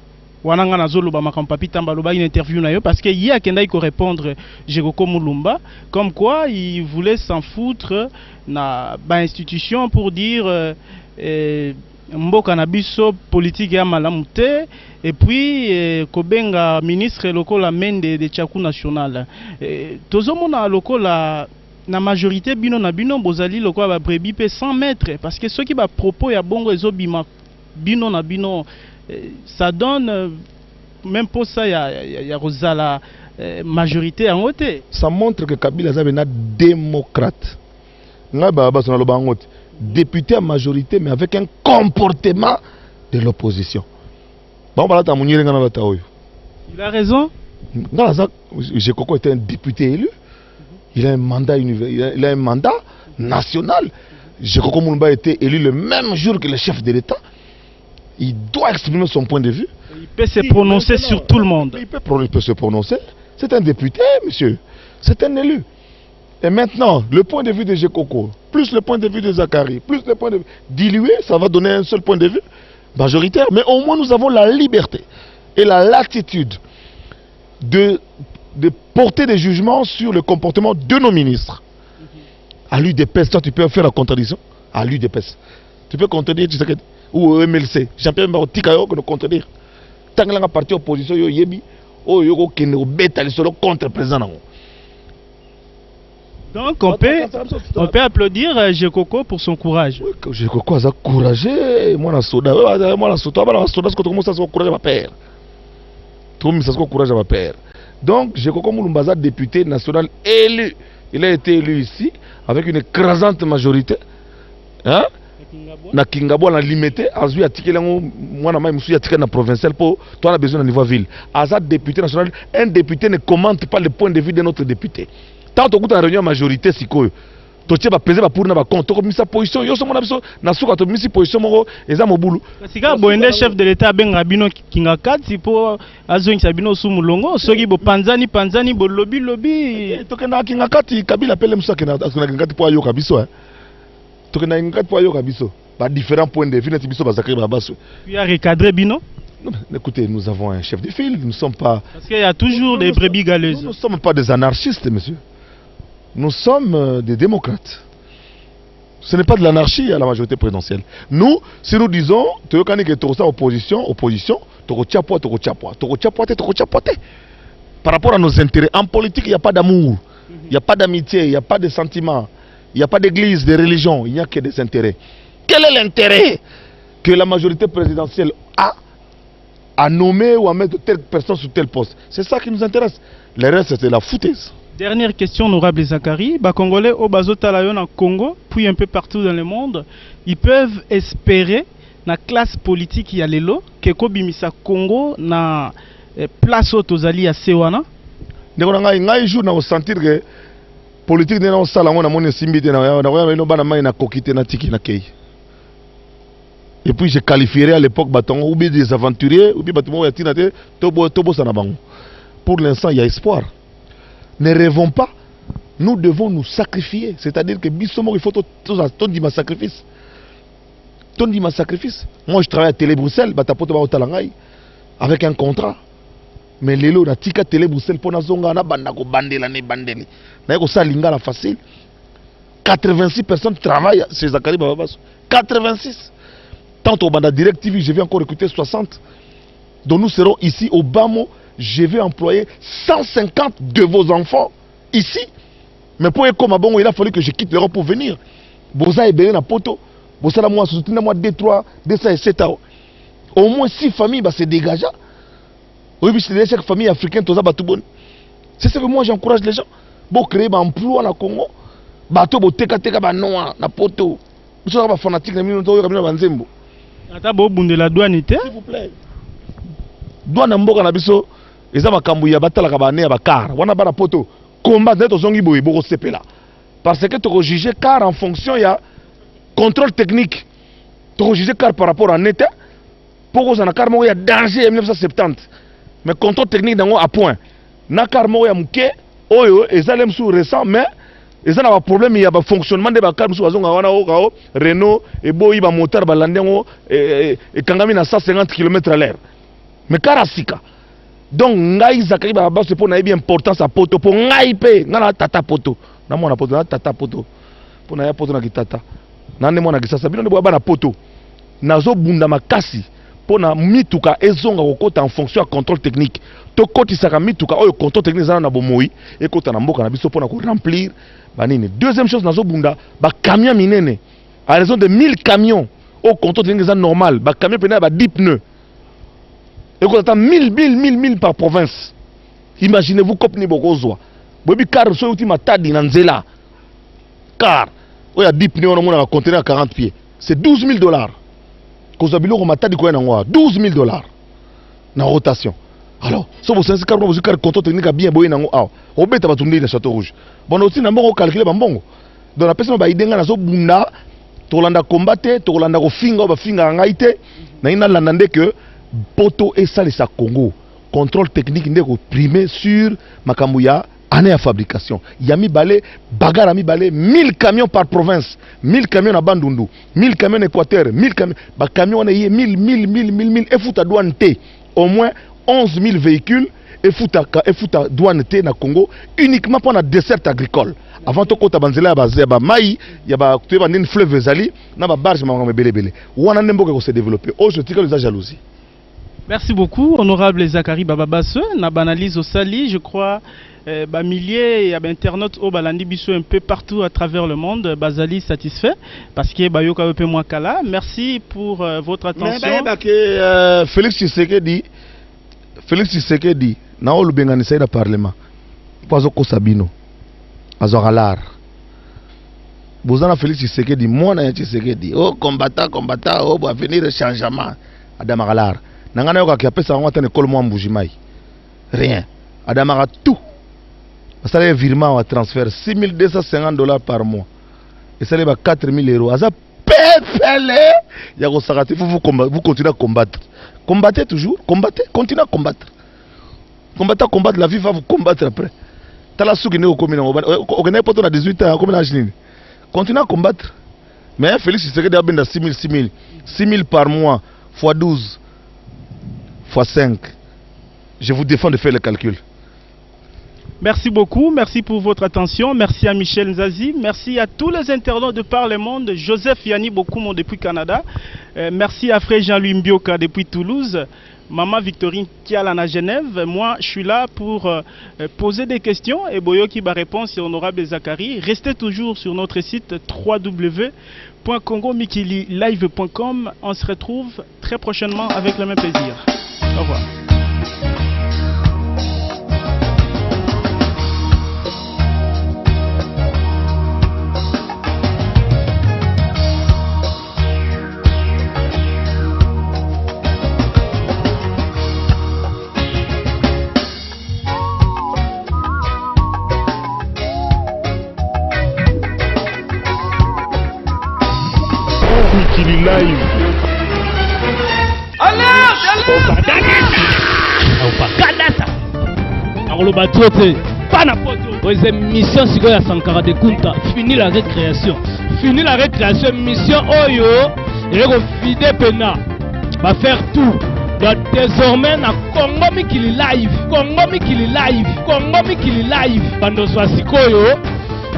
wananga na zolo ba makam Papi Tamba loba une interview na yo parce que hier kenda iko répondre Jekoko Mulumba comme quoi il voulait s'en foutre na ba institution pour dire mboka na biso politique ya malamu te et puis kobenga ministre lokola Mende de Tchakou national tozomona lokola na majorité bino na bino bozali lokola ba brebi pe 100 mètres parce que ceux qui ba propos ya bongo ezobima bino na bino ça donne même pour ça il y a Rosala majorité en haute. Ça montre que Kabila est un démocrate. Député à majorité mais avec un comportement de l'opposition. Il a raison. Jekoko était un député élu. Il a un mandat il a un mandat national. Jekoko Mulumba a été élu le même jour que le chef de l'État. Il doit exprimer son point de vue. Il peut se prononcer sur tout le monde. Il peut se prononcer. C'est un député, monsieur. C'est un élu. Et maintenant, le point de vue de Jekoko, plus le point de vue de Zakari, plus le point de vue dilué, ça va donner un seul point de vue majoritaire. Mais au moins, nous avons la liberté et la latitude de porter des jugements sur le comportement de nos ministres. À l'UDPS, toi, tu peux faire la contradiction. À l'UDPS. Tu peux contredire, tu sais que ou MLC, Jean-Pierre Mbarotika que nous contredire. Tant que la partie opposition yo yebi, o yo ko kene beta le solo contre président. Donc on peut applaudir Jekoko pour son courage. Oui, Jekoko a courageux, moi la soda, parce que comment ça se courage à ma père. Tout ça se courage à ma père. Donc Jekoko Mulumba député national élu. Il a été élu ici avec une écrasante majorité. Hein? Na Kingabo na limité azui atiki lango mwana mai musu atiki na provincial pour toi on a besoin de niveau ville azat député national un député ne commente pas le point de vue de notre député tant que tu as réunion majorité sikoyo totie ba peser ba pour na ba compte to komisa position yo so mona biso na suka to misi position moko eza mobulu sika boende chef de l'état benga bino kinga kati po azongisa bino su mulongo soki bo panzani bo lobby tokenda kinga kati Kabila pele musaka na kinga kati po ayoka biso tokenda kinga kati po ayoka biso ba différents points de vue neti biso ba Zakari Babaso puis à recadrer bino. Écoutez, nous avons un chef de file, nous ne sommes pas... Parce qu'il y a toujours des brebis galeuses. Nous ne sommes pas des anarchistes, monsieur. Nous sommes des démocrates. Ce n'est pas de l'anarchie à la majorité présidentielle. Nous, si nous disons, opposition, par rapport à nos intérêts, en politique, il n'y a pas d'amour, il n'y a pas d'amitié, il n'y a pas de sentiments, il n'y a pas d'église, de religion, il n'y a que des intérêts. Quel est l'intérêt que la majorité présidentielle a à nommer ou à mettre telle personne sur tel poste? C'est ça qui nous intéresse. Le reste, c'est la foutaise. Dernière question, honorable Zakari. Les Congolais au Bazotalayon en Congo, puis un peu partout dans le monde, ils peuvent espérer la classe politique qui a l'élo, que Kobimisa Congo na place aux Tozali à Sewana. Ngai jour na sentir que politique n'est pas ça, on a mon simbité na kokité na tiki na kei. Et puis je qualifierais à l'époque ou bien des aventuriers ou bien Tobo Sanabango. Pour l'instant, il y a espoir. Ne rêvons pas. Nous devons nous sacrifier. C'est-à-dire que Bissomo, il faut ton dit ma sacrifice. Ton dit ma sacrifice. Moi, je travaille à Télé Bruxelles, avec un contrat. Mais Lélo, na tika Télé Bruxelles, pour Nazonga, na bandako bandela ne bandeli. Na yako sa lingala facile. 86 personnes travaillent chez Zakari Bababaso. 86. Tant au Banda Direct TV, je vais encore recruter 60. Donc nous serons ici au Bamo. Je vais employer 150 de vos enfants ici. Mais pour être comme bon, il a fallu que je quitte l'Europe pour venir. Boza et Bénin à Poto. Boza la moi, soutenir moi D3, D7. Au moins 6 familles se dégagent. Oui, puis c'est chaque famille africaine, tout ça, tout bon. C'est ce que moi j'encourage les gens. Pour créer un emploi au Congo. Bateau, teka noa, na Poto. Vous savez, fanatique, na minute, banzembo. La douane, s'il vous plaît. Douane mboka na biso eza makambu ya batalaka bane ya bakar wana bana poto combat neto zongi boye boko sepela parce que to juger car en fonction ya contrôle technique to juger car par rapport à neta poko za na car mo ya danger 1970 mais contrôle technique dango à point na car mo ya muke oyo ezalem sous récent mais eza na ba problème ya ba fonctionnement de ba car musu bazonga wana o Renault et boyi ba moteur ba landengo et kangami na 150 km/h. Mais karasika. Donc ngai Zakari Bababaso c'est pour na bien importance à poto pour ngai pe ngana tata poto. Na mona poto na tata poto. Pour na ya poto na kitata. Na ne mona kisasa bino ndebo na poto. Nazo bunda makasi pour na mituka ezonga kokota en fonction à contrôle technique. To koti saka mituka oyo contrôle technique zana na bomoi et kota na mboka na biso pour na ko remplir banini. Deuxième chose nazo bunda ba camion minene. À raison de 1000 camions au contrôle technique zana normal, ba camion pena ba 10 pneus. Et qu'on attend 1000 par province. Imaginez-vous comme ni bokozwa. Bobi car so uti matadi na nzela. Car il y a 10 pneus on a conteneur à 40 pieds. C'est $12,000. Cause bilo ko matadi ko na ngwa $12,000 na rotation. Alors, so bo sensi car bo car contrôle technique bien boye na ngo aw. Obeta batundi na Château Rouge. Bon aussi na mbongo calculer ba mbongo. Donc la personne ba idenga na so bunda to landa combattre, to landa ko finga ba finga ngaite. Na ina landa que Poto et Salisa Congo, contrôle technique n'est primé sur Makambuya, année à fabrication. Yami Balé, Bagar mi Balé, 1000 camions par province, 1000 camions à Bandundu, 1000 camions Équateur, 1000 camions, camions on est 1000, et fout à douane T, au moins 11 000 véhicules, et fout à douane T na Congo, uniquement pour la dessert agricole. Avant tout, quand on a basé à Maï, il y a une fleuve Zali, il y a une barge belé. Où on a un peu se développer. Aujourd'hui, il y a la jalousie. Merci beaucoup, honorable Zakari Bababaso. Na banalise au Sali, je crois, milliers d'internautes au Balandi Bisso un peu partout à travers le monde. Bazali satisfait parce que Bayoka un peu moins kala. Merci pour votre attention. Mais Félix Tshisekedi, na olu bengani saïda parlement. Pozo ko Sabino. Azoralar. Bozana Félix Tshisekedi, moi na Tshisekedi. Oh combattant, oh va venir changement. Adamaralar. Nangana yoka ki apesa ngwa tane kol mo mbujimai. Rien. Adamara tout. Ça les virement à transfert $6,250 par mois. et ça les 4000 €. Aza pépélé. Il y a vous continuez à combattre. Combattez toujours, combattez, continuez à combattre. Combattez à combattre, la vie va vous combattre après. T'as la souki au commune, on n'a pas 18 ans, comme continuez à combattre. Mais Félix Tshisekedi a bien 6 000 par mois, x 12, x 5. Je vous défends de faire le calcul. Merci beaucoup, merci pour votre attention, merci à Michel Nzazi, merci à tous les internautes de par le monde, Joseph Yanni Bokoumon depuis Canada, merci à frère Jean-Louis Mbioka depuis Toulouse, Maman Victorine Kialana Genève. Moi je suis là pour poser des questions et Boyoki va répondre sur Honorable Zakari. Restez toujours sur notre site www.congomikililive.com. On se retrouve très prochainement avec le même plaisir. Au revoir. Live. Mission Sigoya Sankara de Kunta, fini la récréation. Fini la récréation, mission Oyo, et fidé Pena va faire tout. Désormais, na Congo Mikili Live, Congo Mikili Live, Congo Mikili Live, Bando Swasikoyo.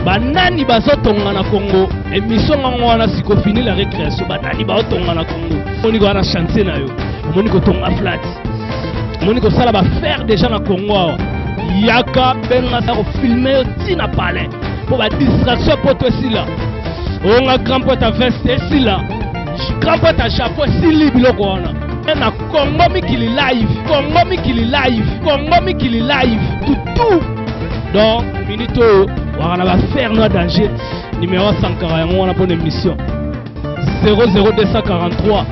Banani bazotonga na Congo émission ngwana siko fini la récréation banani bazotonga na Congo moni ko na chanter na yo moni ko tonga flat moni ko sala ba faire déjà na Congo yaka benga sa ko filmer tina palais pour ba distraction poto sila onga grand pote à veste sila grand pote à chapeau sili biloko wana na Congo Mikili Live, Congo Mikili Live, Congo Mikili Live tout donc minito on va faire nos dangers. Numéro 140, on a pour émission 00243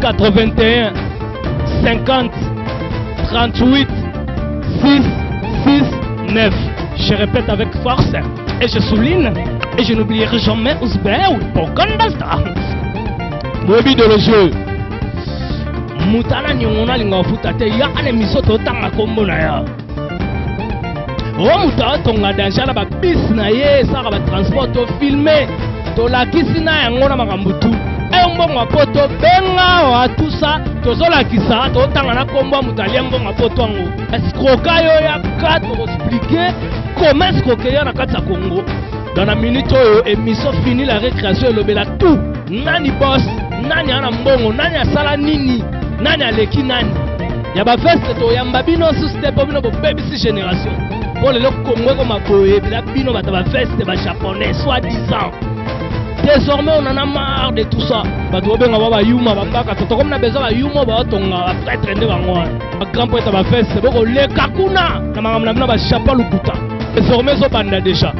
81 50 38 6 6 9. Je répète avec force et je souligne et je n'oublierai jamais Ousbert pour Kandasta. Mobi de le jeu. Moutana nyongona linga futate ya ane misoto tanga kombo na ya. Romuta tonga danger ba bis na ye ça ba transport to filmer to la kisina yango na makambutu mbongo poto benga wa tout ça to zola kisa to tanga na kombo mutalia mbongo poto ngo escroquer yo ya ka to expliquer comment escroquer na kata Congo dans la minute émission fini la récréation lobela tout nani boss nani ana mbongo nani asala nini nani aleki nani ya ba veste to yamba bino sous step bino bo baby génération. Pour le Congo comme Aboye, la bino va veste va japonais soi-disant. Désormais on en a marre de tout ça. Ba to benga ba yuma ba baka to comme na besoin ba yuma ba tonga après traîner ba ngwa. Ba grand poète ba veste boko le kakuna na mangam na ba chapa lukuta. Désormais so banda déjà.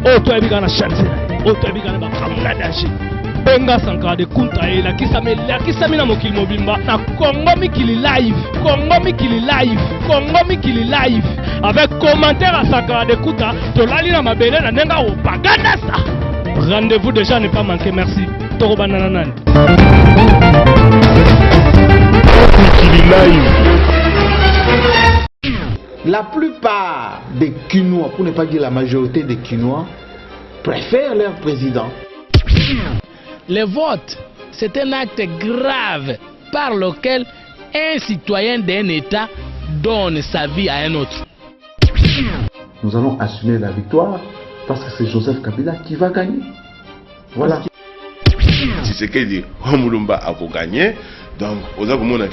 O to ebika na chance. O to ebika na ba kamuna dashi. Benga Sankara de Kunta et la kisame na mokili mobimba na Congo Mikili Live, Congo Mikili Live, Congo Mikili Live avec commentaire à Sankara de Kunta to lali na mabele na nenga opaganda ça. Rendez-vous déjà ne pas manquer, merci. Toro banana nani. Mikili Live. La plupart des Kinois, pour ne pas dire la majorité des Kinois, préfèrent leur président. Le vote, c'est un acte grave par lequel un citoyen d'un État donne sa vie à un autre. Nous allons assumer la victoire parce que c'est Joseph Kabila qui va gagner. Voilà. Si c'est qu'il dit Mulumba a gagné, donc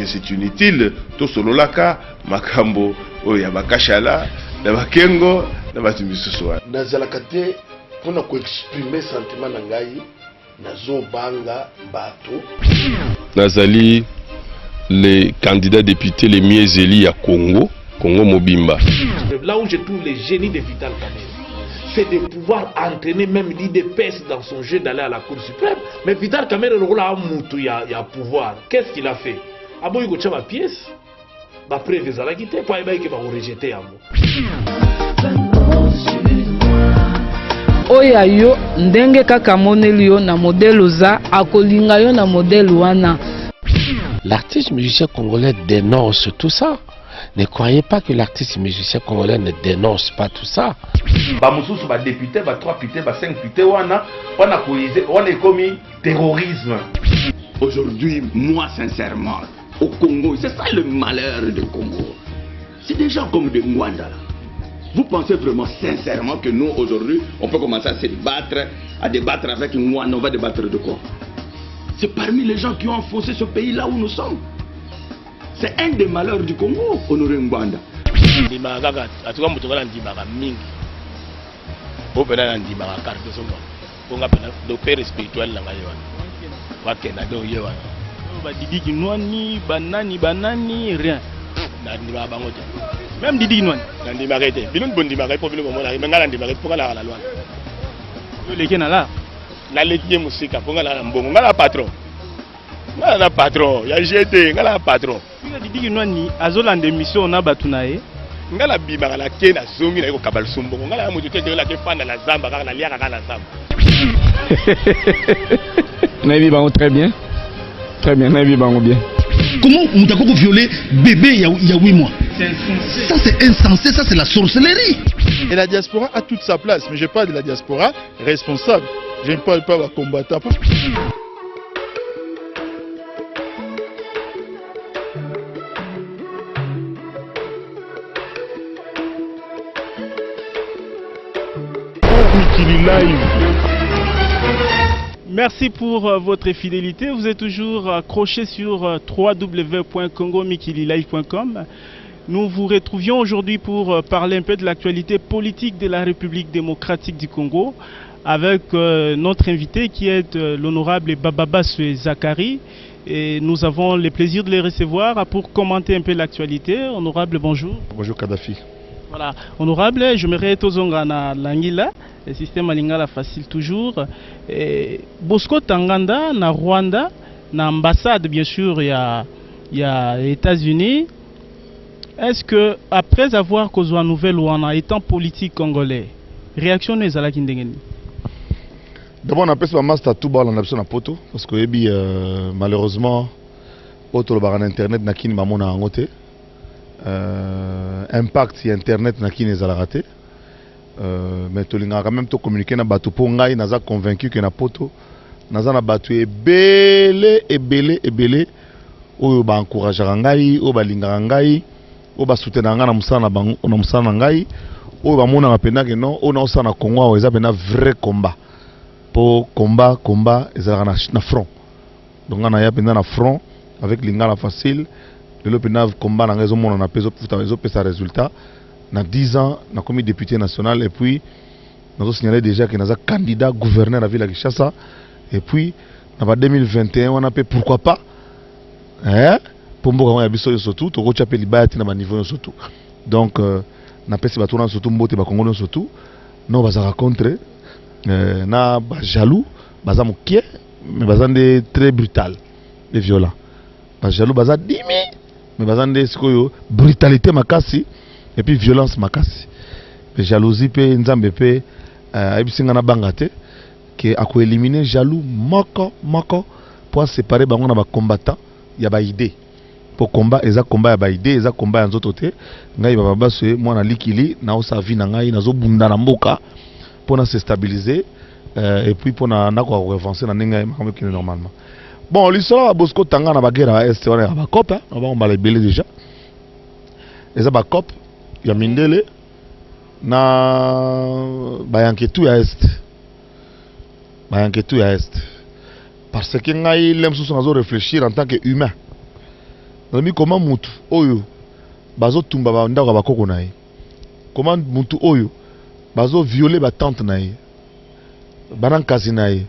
c'est inutile. Tout solo laka, makambo, yabakashala, nabakengo, nabatimisuswa. Nazalakate pour nous exprimer sentiment nangai. Nazali les candidats députés les mieux élus à Congo, Congo Mobimba. Là où je trouve les génies de Vital Kamerhe, c'est de pouvoir entraîner même l'IDPS dans son jeu d'aller à la Cour suprême. Mais Vital Kamerhe, il y a pouvoir. Qu'est-ce qu'il a fait? Abo il a ma pièce, ma preuve est à la guitare, il va rejeter. oya yo ndenge kaka moneli yo na modèle oza akolinga yo na modèle wana. L'artiste musicien congolais dénonce tout ça. Ne croyez pas que l'artiste musicien congolais ne dénonce pas tout ça. Bamususu ba député, ba 3 députés, ba 5 députés, on a commis terrorisme. Aujourd'hui, moi sincèrement, au Congo, c'est ça le malheur du Congo. C'est des gens comme des Ngwanda. Vous pensez vraiment sincèrement que nous aujourd'hui, on peut commencer à se battre, à débattre avec Ngwanda, on va débattre de quoi? C'est parmi les gens qui ont enfoncé ce pays là où nous sommes. C'est un des malheurs du Congo, Honoré Ngwanda. Rien. Même Didi Noan. La patron, il y a GT, la patron. Didi Noan, Azolan de mission na batunae. Ngala bima la kena zongi na ko kabal sumbo. Ngala mutu te la ke fana la zamba kana lia kana zamba. Naïvi Bango très bien. Très bien, Naïvi Bango bien. Comment Moutako violer bébé il y a 8 mois? Ça c'est insensé, ça c'est la sorcellerie. Et la diaspora a toute sa place, mais je parle de la diaspora responsable. Je ne parle pas de combattant. Merci pour votre fidélité. Vous êtes toujours accroché sur www.congomikililive.com. Nous vous retrouvions aujourd'hui pour parler un peu de l'actualité politique de la République démocratique du Congo avec notre invité qui est l'honorable Bababaswe Zakari. Et nous avons le plaisir de les recevoir pour commenter un peu l'actualité. Honorable, bonjour. Bonjour Kadhafi. Voilà, honorable, je me retozonga na Langila, le système Alingala facile toujours. Et Bosco Tanganda, na Rwanda, na ambassade bien sûr, il y a États-Unis. Est-ce que après avoir causé une nouvelle ouana étant politique congolais, réaction n'est à la kindengeni? D'abord on appelle ça master tout bas en option à poto parce que malheureusement auto le internet na kin mamona angote. Impact sur internet na kine ezala raté mais tolinga quand même to communiquer na bato po ngai naza convaincu que na poto naza na bato ebele oyo ba encourager ngai oyo ba linga ngai oyo ba soutenir ngai na musana na musana ngai oyo ba mona ngapenda que non on a ça na Congo eza pena vrai combat po combat ezala na front donc on a ya pena na front avec linga la facile. Le combat dans les hommes on a pesé sa résultat. Dans 10 ans, on a commis député national et puis nous avons signalé déjà que nous avons candidat gouverneur à la ville de Kinshasa. Et puis en 2021, on a fait pourquoi pas pour moi, on a surtout, on a fait le niveau surtout. Donc, on a fait ce bâton surtout, on a fait surtout. Nous avons rencontré, on a jaloux, on a moqué, mais on a très brutal et violent. Jaloux, on a 10 000. Mais bazande sikoyo brutalité makasi et puis violence makasi. Mais jalousie pe nzambe pe abisinga na bangate que ako éliminer jaloux moko pour séparer bango na ba combattant ya ba idée. Pour combat eza combat ya ba idée eza combat ya nzoto te ngai baba baswe mwana likili na osa vie na ngai nazo bunda na mboka pour na se stabiliser et puis pour na ko avancer na ninga makambo qui normalement. Bon, l'histoire à Bosco Tanga na baguerre à Est, on a ba cop, on va les belé déjà. Et ça ba cop, il y a Mindele na bayanketu ya Est. Bayanketu ya Est. Parce que ngai l'aime sous son réfléchir en tant qu'humain. Nami comment mutu oyo bazo tumba ba ndako ba koko nae. Comment mutu oyo bazo violer ba tante nae. Banan kazi nae.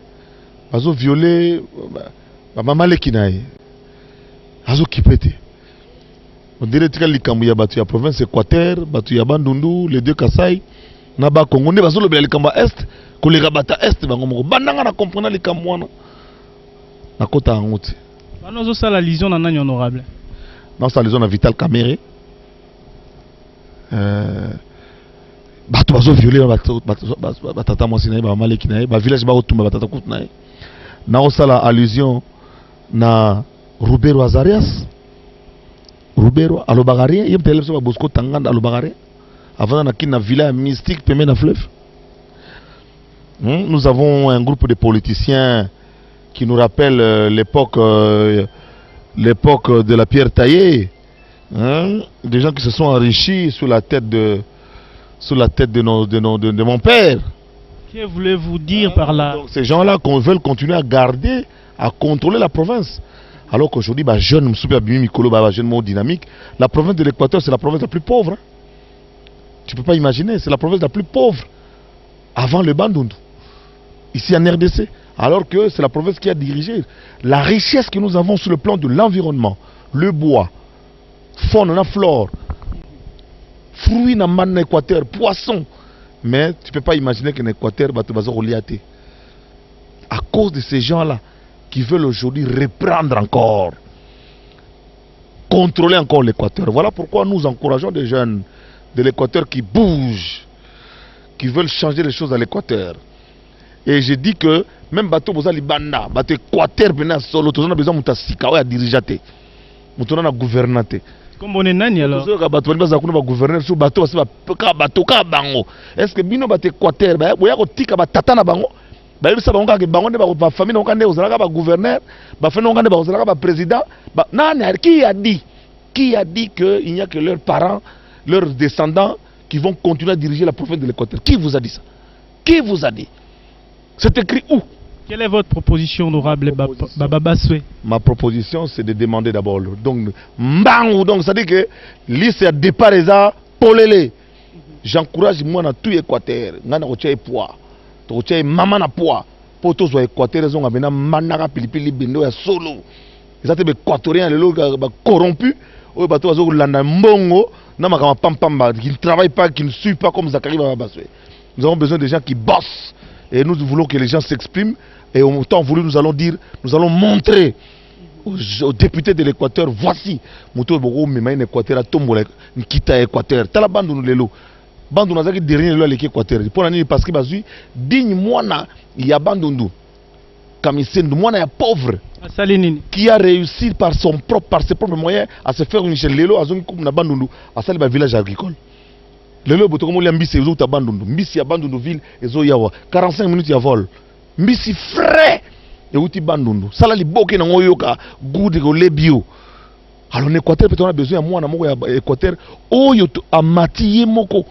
Bazo violer Maman Lekinaï, Azo Kipete. On dirait que les ya batu ya province Équateur, batu ya Bandundu, les deux Kassai, Naba Congo, ne baso le bel Kamba Est, que les rabata Est, bangomo, bananga na comprendre les Kamwana. Na kota angote. Banozo ça la liaison nan honorable. Non, ça liaison na Vital Kamere. Batu bato bazo violer batata mwasi na ye ba maleki na ye ba village ba otumba batata kutu na ye na osala allusion na Rubero Azarias Rubero alobagarie yem tele so ba Bosco Tanganda alobagarie avant na kina villa mystique pemé na fleuve. Nous avons un groupe de politiciens qui nous rappelle l'époque de la pierre taillée, des gens qui se sont enrichis sous la tête de mon père. Que voulez-vous dire par là? Donc, ces gens-là veulent continuer à garder, à contrôler la province. Alors qu'aujourd'hui, jeune, jeune dynamique, la province de l'Équateur, c'est la province la plus pauvre. Tu ne peux pas imaginer, c'est la province la plus pauvre avant le Bandundu, ici en RDC. Alors que c'est la province qui a dirigé. La richesse que nous avons sur le plan de l'environnement, le bois, faune, la flore, fruits dans l'Équateur, poissons. Mais tu ne peux pas imaginer qu'un Équateur va te relier. À cause de ces gens-là qui veulent aujourd'hui reprendre encore, contrôler encore l'Équateur. Voilà pourquoi nous encourageons des jeunes de l'Équateur qui bougent, qui veulent changer les choses à l'Équateur. Et je dis que même bateau bozali banda, bateau Équateur bena solo, tous on a besoin de sika à diriger, on a gouverner. Comme on est nani alors? Bateau baza kuna gouverner sur bateau c'est bateau ka bango. Est-ce que bino bateau Équateur ba boya ko tika ba tata na bango? Ba bisa bango ka bango ne ba famille na kande ozala ka ba gouverneur, ba famille na kande ba ozala ka ba président. Ba nani qui a dit que il n'y a que leurs parents, leurs descendants qui vont continuer à diriger la province de l'Équateur? Qui vous a dit ça? Qui vous a dit? C'est écrit où? Quelle est votre proposition, honorable Baba Baswe? Ma proposition, c'est de demander d'abord. Donc, ça dit que liste à départ est à polélé. J'encourage moi dans tout l'Équateur. Nana roche poids. Roche maman na poids. Pour tous les Équateur, ils ont amené manara pilipili bendo ya solo. Ils ont été équatoriens, les lots corrompus. Au bateau azou landa mbongo. Na makama pam pam qui ne travaillent pas, qui ne suivent pas comme Zachary Baba Baswe. Nous avons besoin de gens qui bossent. Et nous voulons que les gens s'expriment. Et au temps voulu, nous allons dire, nous allons montrer aux députés de l'Équateur, voici, Mouto Boro Memaïn Équateur, à Tombola, Nkita Équateur, Talabandou nous l'élo. Bandou n'a pas dernier l'élo à l'Équateur. Pour l'année, parce que Bazui, digne moina, il y a Bandundu. Kamisen, moina est pauvre. Qui a réussi par ses propres moyens à se faire une échelle l'élo à zone comme Bandundu, à ça, le village agricole. L'élo, Botokomo, Mbisi, ils ont Bandundu. Mbisi, Bandundu ville, ils ont Yawa. 45 minutes, il y a vol. Mbisi frais et outi bandundu sala liboke na ngoyoka goût de lebio. Alors l'Équateur peut avoir besoin à moi na moko ya Équateur oyo amatiye moko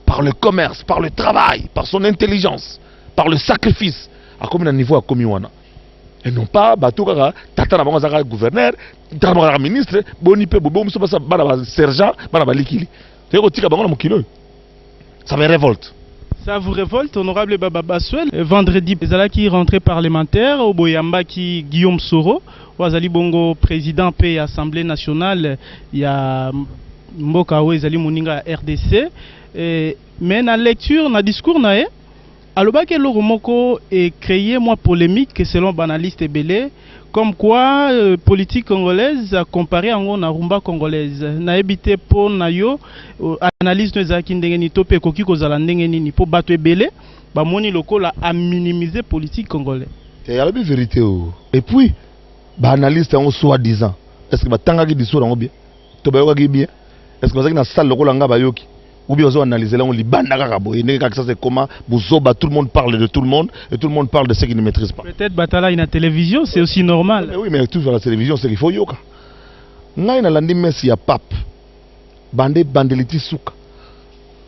par le commerce, par le travail, par son intelligence, par le sacrifice à comme un niveau à komi wana. Et non pas bato kaka tata na bango zaka gouverneur, tata na ministre, boni pe bobo muso basa bana sergent, bana balikili. Te ko tika bango na mokilo. Ça me révolte. Ça vous révolte, honorable Baba Baswe? Vendredi, Zalaki rentrée parlementaire, au Boyamba qui Guillaume Soro, Wazali Bongo président P Assemblée nationale, il y a Mboka Zali Moninga RDC. Mais dans la lecture, dans le discours, Aloba ke Loro Moko est créé moi polémique selon banaliste et belé. Comme quoi, politique congolaise a comparé à la rumba congolaise. Na ebité pour nayo analyse nous aki ndengeni topé koki kozala ndengeni ni pour battre belé, ba moni lokola a minimiser politique congolaise. C'est la vérité. Et puis, ba analyste en soi-disant, est-ce que ba tanga ki discours en bien? To ba yoka ki bien? Est-ce que ba na salle lokola nga ba yoki? Ou bien on analyse là on libanda kakaboy ne ka ça c'est comment bozoba tout le monde parle de tout le monde et tout le monde parle de ceux qui ne maîtrisent pas. Peut-être batala une télévision c'est aussi normal. Mais oui mais toujours la télévision c'est qu'il faut yoka. Ngai na landi messi ya pape. Bande bandeliti suka.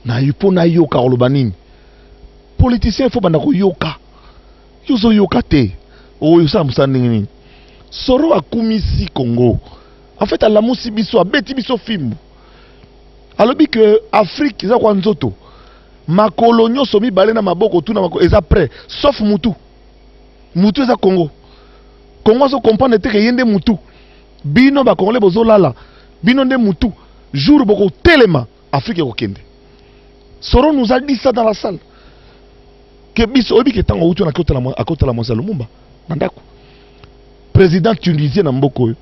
Na yupo na yoka olobanini. Politicien faut banda ko yoka. Yozo yoka te. O yosa musandini. Soro akumisi Congo. En fait à la musi biso abeti biso fimbu. Alors que Afrique eza kwa nzoto makolonio somi balena maboko tuna mako eza prêt sauf Mutu eza Congo so comprendre te que yende Mutu bino ba congolais bozolala bino nde Mutu jour boko telema Afrique ko kende Soro nous a dit ça dans la salle que biso obi ke tango utu na kota la Mwanza Lumumba mandako président tunisien na mboko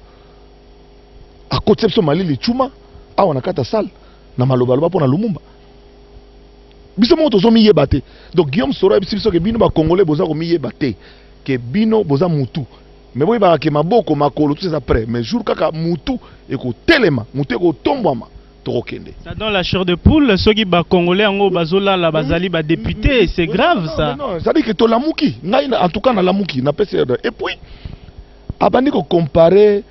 a conception Mali le chuma a on a kata salle na malobaloba pour na Lumumba biso mo tozo mi yeba te. Donc Guillaume Soro biso ke bino ba congolais boza ko mi yeba te ke bino boza mutu. Mais boy ba ke maboko makolo tout ça après mais jour kaka mutu e ko telema mutu ko tombwama to kende. Ça donne la chair de poule ceux qui ba congolais ngo bazola la bazali ba député, c'est grave ça. Non, ça dit que to lamuki, en tout cas na lamuki na PCR. Et puis abandi ko comparer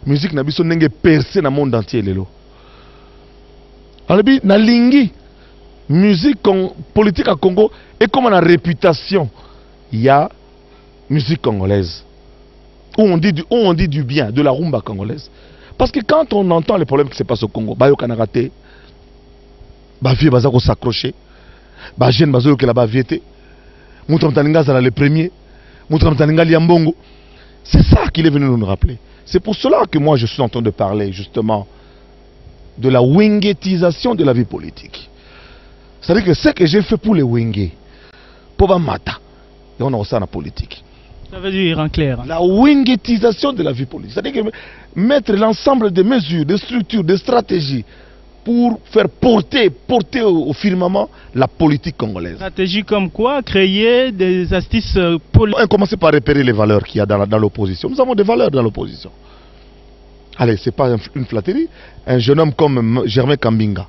musique na biso ndenge percé na monde entier lelo. Alobi na lingi musique politique à Congo et comme la réputation il y a musique congolaise où on dit du bien de la rumba congolaise parce que quand on entend les problèmes qui se passent au Congo bayo kanaraté ba vie bazako s'accrocher ba jeune bazo que là-bas viété mutamtaninga za le premier mutamtaninga liambongo c'est ça qu'il est venu nous rappeler. C'est pour cela que moi je suis en train de parler justement de la wingetisation de la vie politique. C'est-à-dire que ce que j'ai fait pour les Wenge, pour Mata, et on a ça dans la politique. Ça veut dire en clair. La wingetisation de la vie politique. C'est-à-dire que mettre l'ensemble des mesures, des structures, des stratégies pour faire porter au firmament la politique congolaise. Stratégie comme quoi? Créer des astuces politiques. On commence par repérer les valeurs qu'il y a dans l'opposition. Nous avons des valeurs dans l'opposition. Allez, ce n'est pas une flatterie. Un jeune homme comme Germain Kambinga,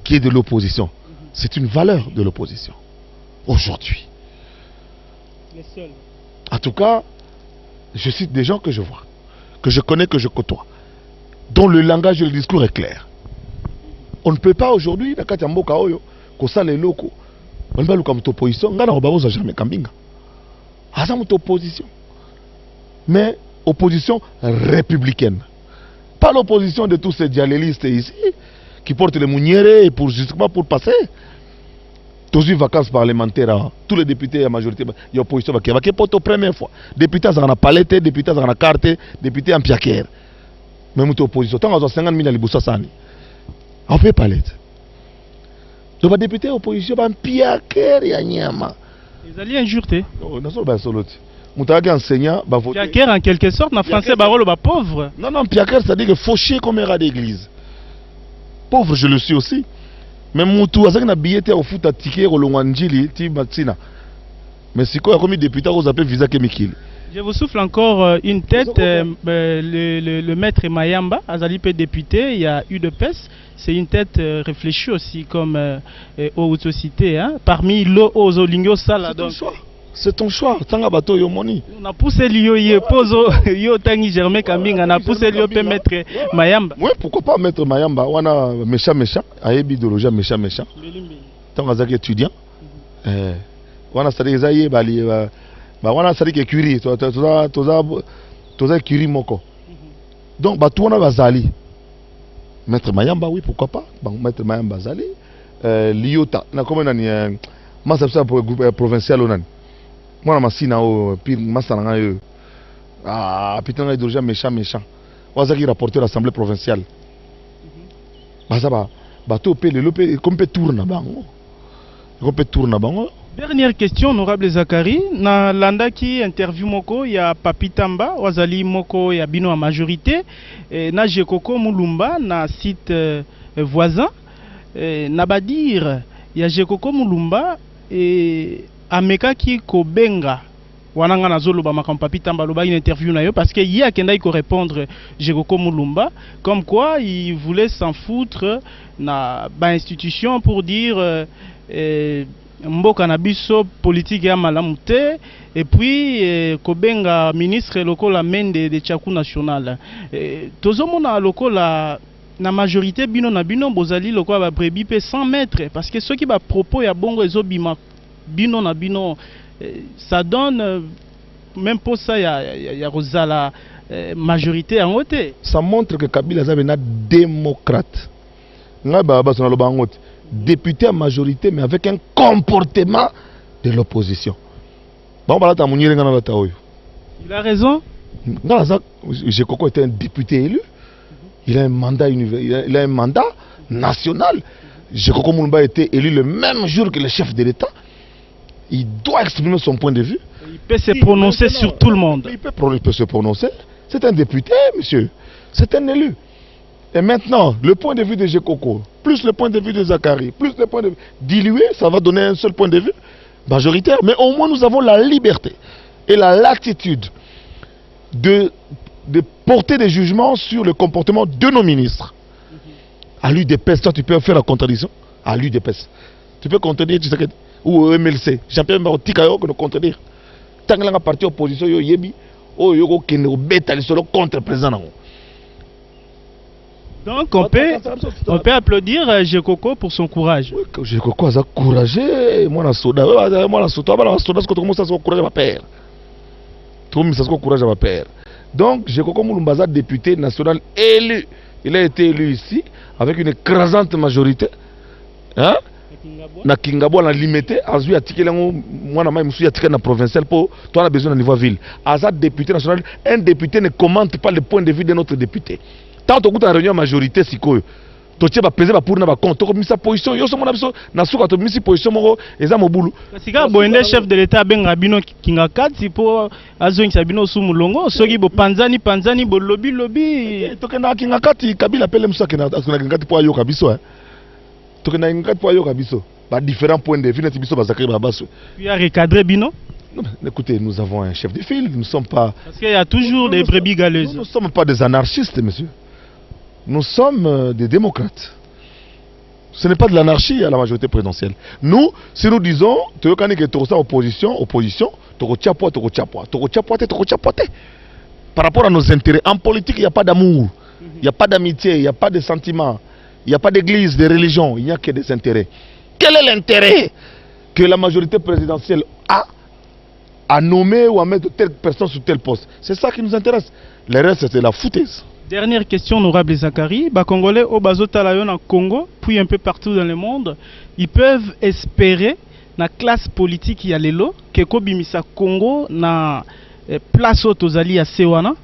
qui est de l'opposition, c'est une valeur de l'opposition. Aujourd'hui. En tout cas, je cite des gens que je vois, que je connais, que je côtoie, dont le langage et le discours est clair. On ne peut pas aujourd'hui, dans le Mboka Oyo, que ça les locaux, on ne peut pas faire opposition, on ne peut pas Germain Kambinga. C'est une opposition. Mais opposition républicaine. Pas l'opposition de tous ces dialélistes ici qui portent les mounières pour justement pour passer. Tous les vacances parlementaires, tous les députés, la majorité, il y a opposition qui va pour la première fois. Députés en palette, députés en carte, députés en piaquer. Même opposition, tant qu'on a 50 000 à l'Iboussa-Sani. On fait palette. Donc les députés opposition, en piaquer et à Nyama. Ils allaient injurter. Non, non, c'est solo. Moutagi enseignant, Piaquer en quelque sorte, en français, barolo ba pauvre. Non, non, Piaquer, c'est-à-dire que fauché comme un rat d'église. Pauvre, je le suis aussi. Mais Moutou, avec un billet au foot à ticket, au Longwanjili, Tibatina. Mais si quoi, comme député, vous appelez Visa Kemikil. Je vous souffle encore une tête. Le maître Mayamba, Azalipe député, il y a eu de PES. C'est une tête réfléchie aussi, comme aux sociétés. Hein. Parmi l'eau aux Olingos Sala. C'est ton choix. Tanga bato yo moni. On a poussé l'yo pozo yo tangi Germain Kambinga, on a poussé l'yo pe mettre Mayamba. Oui, pourquoi pas mettre Mayamba? On a méchant, ayebi idéologie méchant. Tant que étudiant, on a sadi zaye bali, on a sadi que curie, toza curie moko. Donc bato on a bazali. Mettre Mayamba, oui, pourquoi pas? Mettre Mayamba zali. Liota, na comme on a ma ça pour groupe provincial onan. Moi, je suis pire, putain, il méchant. On a rapporté l'Assemblée provinciale. Dernière question, honorable Zakari. Na landa qui interview moko, il y a Papi Tamba, Wazali moko, il y a Bino en majorité. Na Jekoko Mulumba, na site voisin. Nabadir, il y a Jekoko Mulumba et Ameka ki kobenga wananga na zolo ba makampapi tamba loba une interview na yo parce que hier kenda iko répondre Jekoko Mulumba comme quoi il voulait s'en foutre na ba institution pour dire mboka na biso politique ya malamu te et puis kobenga ministre lokola mende de Tchakou national tozomona lokola na majorité bino na bino bozali lokola ba brebi pe 100 mètres parce que ceux qui ba propos ya bongo ezobima bino na bino ça donne même pour ça il y a Rosala majorité en haute. Ça montre que Kabila est un démocrate. Député à majorité mais avec un comportement de l'opposition. Il a raison. Jekoko était un député élu. Il a un mandat il a un mandat national. Jekoko Mulumba a été élu le même jour que le chef de l'État. Il doit exprimer son point de vue. Il peut se prononcer sur tout le monde. Il peut se prononcer. C'est un député, monsieur. C'est un élu. Et maintenant, le point de vue de Jekoko, plus le point de vue de Zakari, plus le point de vue dilué, ça va donner un seul point de vue majoritaire. Mais au moins, nous avons la liberté et la latitude de porter des jugements sur le comportement de nos ministres. À l'UDPS, toi, tu peux faire la contradiction. À l'UDPS. Tu peux contredire Tshisekedi ou au MLC. Jean-Pierre Marotikayo que nous contredire. Tant que la partie opposition, yo yebi, o yo qui nous bête contre le président. Donc on peut applaudir Jekoko pour son courage. Oui, Jekoko a courageux. Moi, la soda, c'est comment ça se courage à ma père. Tout le monde se courage à ma père. Donc, Jekoko Moulumbaza, député national élu. Il a été élu ici avec une écrasante majorité. Hein? Na Kingabo, on a limité. Azui a tiqué moi, na a tiqué na provincial pour toi, on a besoin de niveau ville. Azad député national, un député ne commente pas le point de vue de notre député. Tant que tu as une réunion majorité, si tu as pesé pour na compte, tu as mis sa position, yo so mon abiso na suka to mis sa position moko eza mobulu. Sika boende chef de l'état benga bino kinga kati po azongi sabino su mulongo soki bo panzani bo lobby to kena kinga kati Kabila pele musaka na kinga kati po ayo kabiso to kena kinga kati po ayo kabiso ba différents points de vue na biso ba zakari ba baso. Puis à recadrer bino. Non, écoutez, nous avons un chef de file, nous ne sommes pas. Parce qu'il y a toujours des brebis galeuses. Nous ne sommes pas des anarchistes, monsieur. Nous sommes des démocrates. Ce n'est pas de l'anarchie à la majorité présidentielle. Nous, si nous disons, tu veux que tu opposition, par rapport à nos intérêts. En politique, il n'y a pas d'amour, il n'y a pas d'amitié, il n'y a pas de sentiments, il n'y a pas d'église, de religion, il n'y a que des intérêts. Quel est l'intérêt que la majorité présidentielle a à nommer ou à mettre telle personne sur tel poste? C'est ça qui nous intéresse. Le reste, c'est la foutaise. Dernière question, honorable Zakari. Les Congolais au Bazotalayon en Congo, puis un peu partout dans le monde, ils peuvent espérer la classe politique qui a l'élo que Kobimisa Congo na place autozali à Sewana.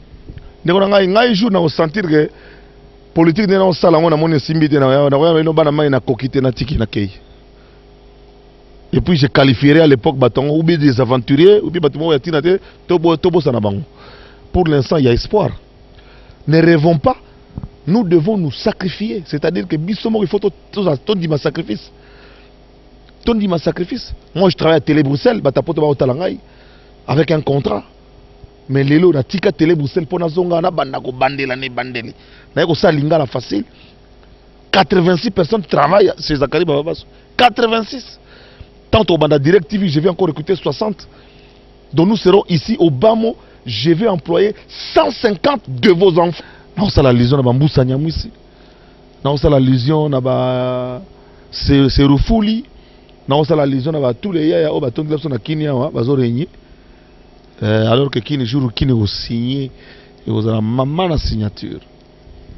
Ngai jour na sentir que politique n'est pas sala na moni simbite na no bana mai na kokite na tiki na kei. Et puis je qualifierais à l'époque batongo ou bien des aventuriers ou bien batongo ya tinate tobo sana bango. Pour l'instant, il y a espoir. Ne rêvons pas. Nous devons nous sacrifier. C'est-à-dire que il faut ton dit ma sacrifice. Ton dit ma sacrifice. Moi, je travaille à Télé Bruxelles, avec un contrat. Mais lelo na tika Télé Bruxelles pour nazonga na bandako bandela ne bandeli. Na ko salinga la facile. 86 personnes travaillent chez Zakari Bababaso. 86. Tant au banda Direct TV, je vais encore recruter 60. Donc nous serons ici au Bamo. Je vais employer 150 de vos enfants. Non, ça la lésion na Mboussa Nyamwisi. Non, ça la lésion na c'est Rufuli. Non, ça la lésion na tous les yaya au baton de la Kinia bazo régner. Alors que Kini jour Kini au signé et aux la maman la signature.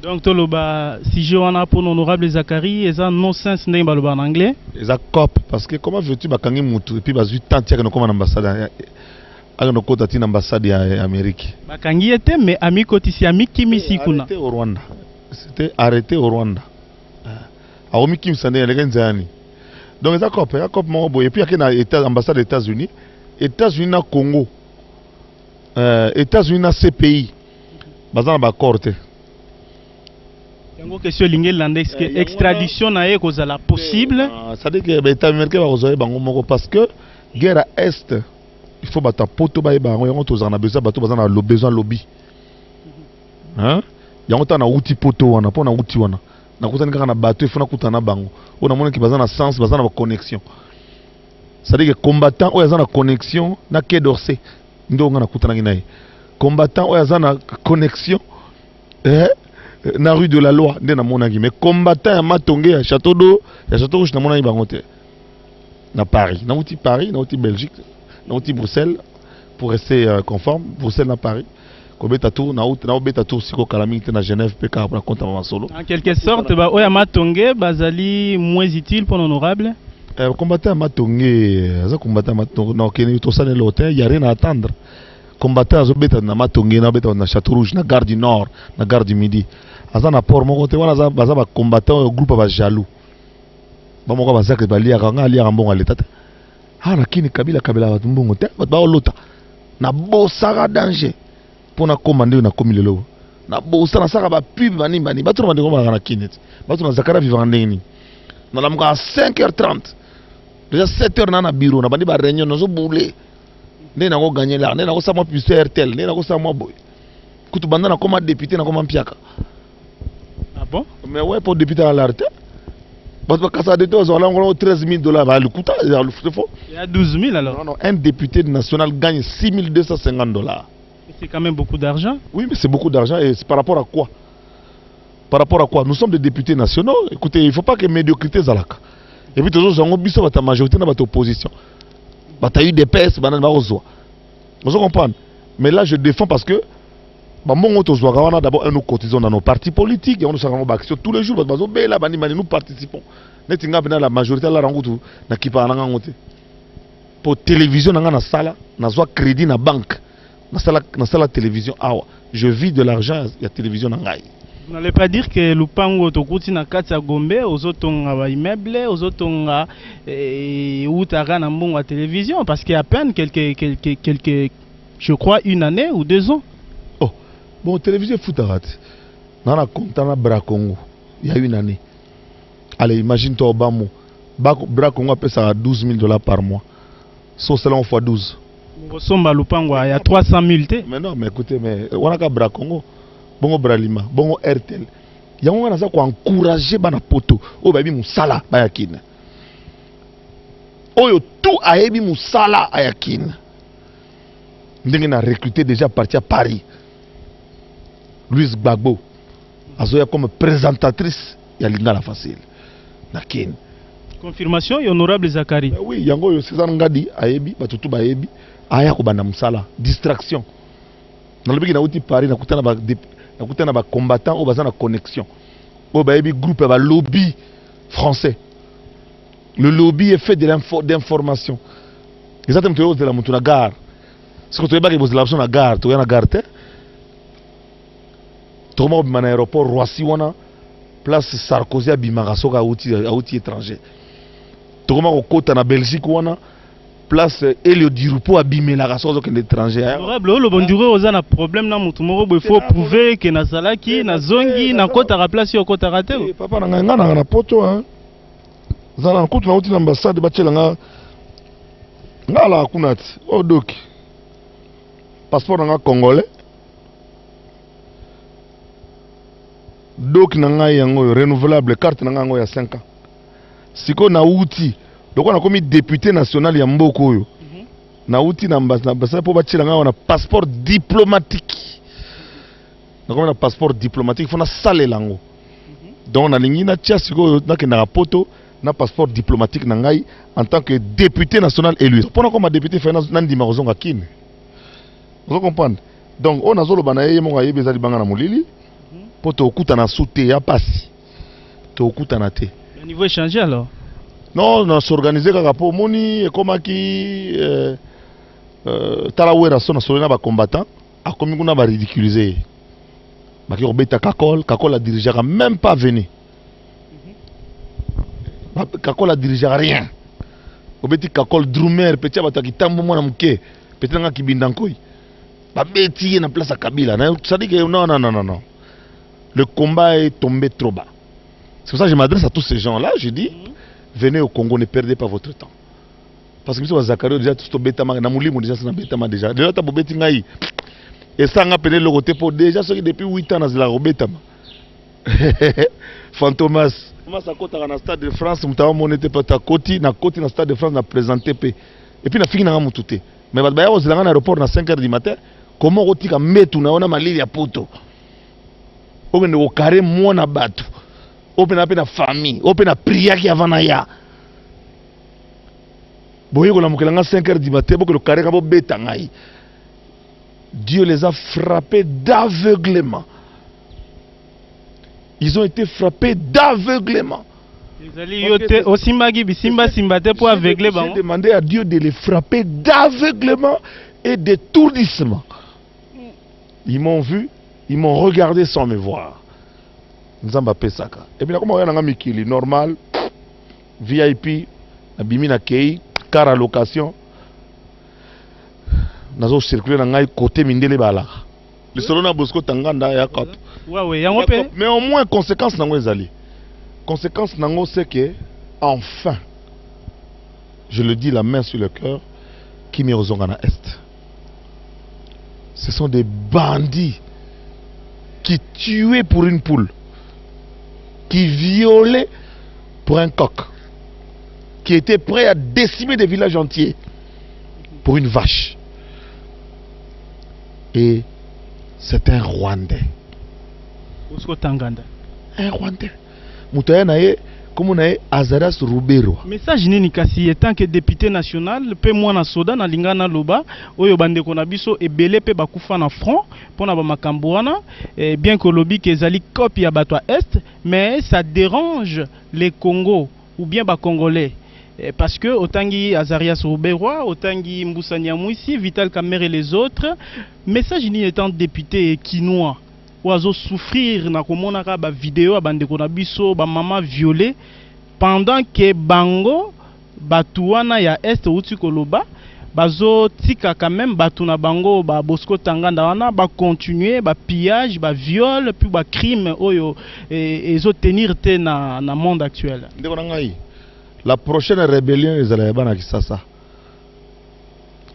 Donc toloba si je wana pour l'honorable Zakari, eza non-sens n'est baloba en anglais. Eza cop parce que comment veux-tu bakangi mutu et puis bazu tant tia que nous comme ambassade. Alors kota tina ambassade ya Amérique. Bakangi était mais ami kotisi ami kimisi kuna. Arrêté au Rwanda. C'était arrêté au Rwanda. A omi kim sande ya lengenzani. Donc ça cop mon boy et puis il y a l'ambassade des États-Unis, États-Unis na Congo. États-Unis na CPI. Bazana ba corte. Yango question lingélande est-ce que extradition na ye kozala possible? Ça dit que l'État américain va rezoyer bango moko parce que guerre à est il faut battre poto ba bango yango tozana besoin bato bazana le besoin lobby. Hein? Yango ta na outil poto wana pona outil wana. Na kutana kaka na bato il faut na kutana bango. On a mona ki bazana sens bazana ba connexion. Ça dit que combattant o yazana connexion na Quai d'Orsay. Ndonga na kutana nginaye. Combattant o yazana connexion na rue de la Loi nde na mona ki mais combattant ya Matonge ya Château d'Eau ya Château Rouge na mona bango te. Na Paris, na outil Belgique. Dans Bruxelles pour rester conforme, Bruxelles na Paris. Kobeta tour na obeta tour siko calamité na Genève PK pour compte en solo. En quelque sorte ba oya Matonge bazali moins utile pour l'honorable. Combattant Matonge, ça combattant Matonge na okene to ça l'hôtel, il y a rien à attendre. Combattant azobeta na Matonge na beta na Château Rouge na gare du Nord, na gare du Midi. Aza na port moko te wana baza ba combattant groupe ba jaloux. Ba moko bazaka ba lia nga lia mbonga l'état. Ah lakini Kabila watu mbongo te watu baolota na bosaka danger pour na commander na komi lelo na bosa na saka ba pub bani bani bato na ndeko ba na kinet bato na zakara vivant ndeni na la muka 5h30 déjà 7h na bureau na bandi ba réunion na zo boule ndé na ko gagner là ndé na ko sa mo puce RTL ndé na ko sa mo boy kutu banda na koma député na koma mpiaka. Ah bon? Mais ouais, pour député à l'art. Parce que ça de toi, on a 13 000 $. Bah, le coût, il y a 12 000 alors. Non, un député national gagne 6 250 $. C'est quand même beaucoup d'argent. Oui, mais c'est beaucoup d'argent. Et c'est par rapport à quoi? Par rapport à quoi? Nous sommes des députés nationaux. Écoutez, il ne faut pas que médiocrité zalaka. Et puis, toujours, on a ta majorité dans votre opposition. Tu as eu des PS, vous comprenez? Mais là, je défends parce que d'abord, nous cotisons dans nos partis politiques et on nous fait action tous les jours. Nous participons. La majorité pour télévision, nous avons crédit dans la banque. Dans la télévision, je vis de l'argent, il y a télévision. Vous n'allez pas dire que Lupango Tokuti na Katsa Gombe, aux autres immeubles, aux autres Outara na Mbongo à télévision, parce qu'il y a à peine quelques, je crois, 1 année ou 2 ans. Bon, télévision Foutarat, dans la compte dans Bra Congo, il y a 1 année. Allez, imagine-toi Obama, Bra Congo paie ça à 12 000 $ par mois. Sauf cela, on fois 12. Vous sommes à Lupango, il y a 300 000 T. Mais non, mais écoutez, mais on a qu'à Bra Congo, Bongo Bralima, Bongo RTL. Il y a un qui a encouragé Bana Poto, oh baby Moussala, Bayakin. Oh yo tout a ébi Moussala, Ayakin. On a recruté déjà parti à Paris. Louise Gbagbo, Azoya comme présentatrice, il y a l'Inga la facile. Nakin. Confirmation et honorable Zakari. Oui, yango yo César Ngadi, Aebi, Batutu Baebi, Aya Kubana Moussala, distraction. Dans le pays, na outi Paris, na kutana ba combattant, au bazana connexion. Au Baebi groupe, ba lobby français. Le lobby est fait d'information. Exactement, tu es la montée la gare. Ce que tu es pas que vous avez la gare, tu es la gare. Thomas Obman aéroport Roissy wana place Sarkozy abimaka soka outil étranger. Thomas okota na Belgique wana place Elio Dirupo abimelaka soka étranger. Honorable le bondure oza na problème na mutu moko il faut prouver que na salaki na zongi na kota ka place yo kota raté. Papa na ngana na poto hein. Zana kutu na outil ambassade bachelanga ngala kunati odok. Passeport nga congolais. Donc nanga yango renouvelable carte nanga yango ya 5 ans. Siko na outi donc on a comme député national ya mboko oyo. Na outi na ambassade po batila nga on a passeport diplomatique. Donc on a passeport diplomatique faut na sale lango. Donc na lingi na tia siko na ke na poto na passeport diplomatique na ngai en tant que député national élu. Pour comme député finance nandi marozonga kin. Vous comprenez? Donc on a zolo banaye mo ngaye bezali banga na mulili. Pour te okuta na sauté ya pasi te okuta na te. Le niveau est changé alors? Non, on s'organise kaka po moni ekomaki talawera so na solena ba combattant akomi kuna ba ridiculiser. Ba ki obeta Kakol a dirigé même pas venu. Kakol a dirigé rien. Obeti Kakol Drumer petit bataki tambo mwana muke petit nga kibindankoi. Ba beti na place à Kabila. Ça dit que non. Le combat est tombé trop bas. C'est pour ça que je m'adresse à tous ces gens-là. Je dis, venez au Congo, ne perdez pas votre temps. Parce que Zakario déjà tout bétama, Namoulimou déjà c'est bétama déjà. Déjà t'as bobeti ngai. Et ça n'a pas le côté pour déjà ceux qui depuis 8 ans dans la bétama. Fantomas. Thomas à côté dans le stade de France, mutawa monete pas ta côté, na côté dans le stade de France na présenté p. Et puis na fini na mutute. Mais ba ya ozilanga na aéroport na 5h du matin. Comment otika metu na ona malili ya poto. Open au carré mwana batu. Open up na famille, open na prière qui avant ya. Boye ko la mukelanga 5h du matin pour que le carré ka bo beta ngai. Dieu les a frappés d'aveuglement. Ils ont été frappés d'aveuglement. J'ai demandé à Dieu de les frapper d'aveuglement et d'étourdissement. Ils m'ont vu. Ils m'ont regardé sans me voir. Nzamba Pesaka. Et puis, comment on a mis normal, VIP, Abimina Kei, car à location. Nous avons circulé dans le côté Mindele Bala. Le Solona Bosco Tanganda ya cop. Ouais, yango pe. Mais au moins conséquence nango ezali. Conséquence nango c'est que enfin, je le dis la main sur le cœur, Kimi Ozongana Est. Ce sont des bandits qui tuaient pour une poule, qui violaient pour un coq, qui étaient prêts à décimer des villages entiers pour une vache. Et c'est un Rwandais. Bosco Tanganda. Un Rwandais. Moutaya naye, comme on a Azarias Rubero. Message nini kasi étant que député national, pe mwana soda na lingana loba, oyo bandeko na biso ebele pe bakufa na front, pona ba makambo wana, bien que lobi ke ezali copie ya bato est, mais ça dérange les Congo ou bien ba Congolais. Parce que Otangi Azarias Rouberois, Otangi Mboussa Nyamwisi, Vital Kamer et les autres, message ni étant député quinois, oiseau souffrir na komonaka ba vidéo bandeko na biso ba maman violée pendant que bango batuana ya est uti koloba bazo tika quand même batuna bango ba Bosco Tanganda wana ba continuer ba pillage ba viol puis ba crime oyo ezo tenir te na monde actuel. Ndeko ngai. La prochaine rébellion, ils allaient à Kisasa.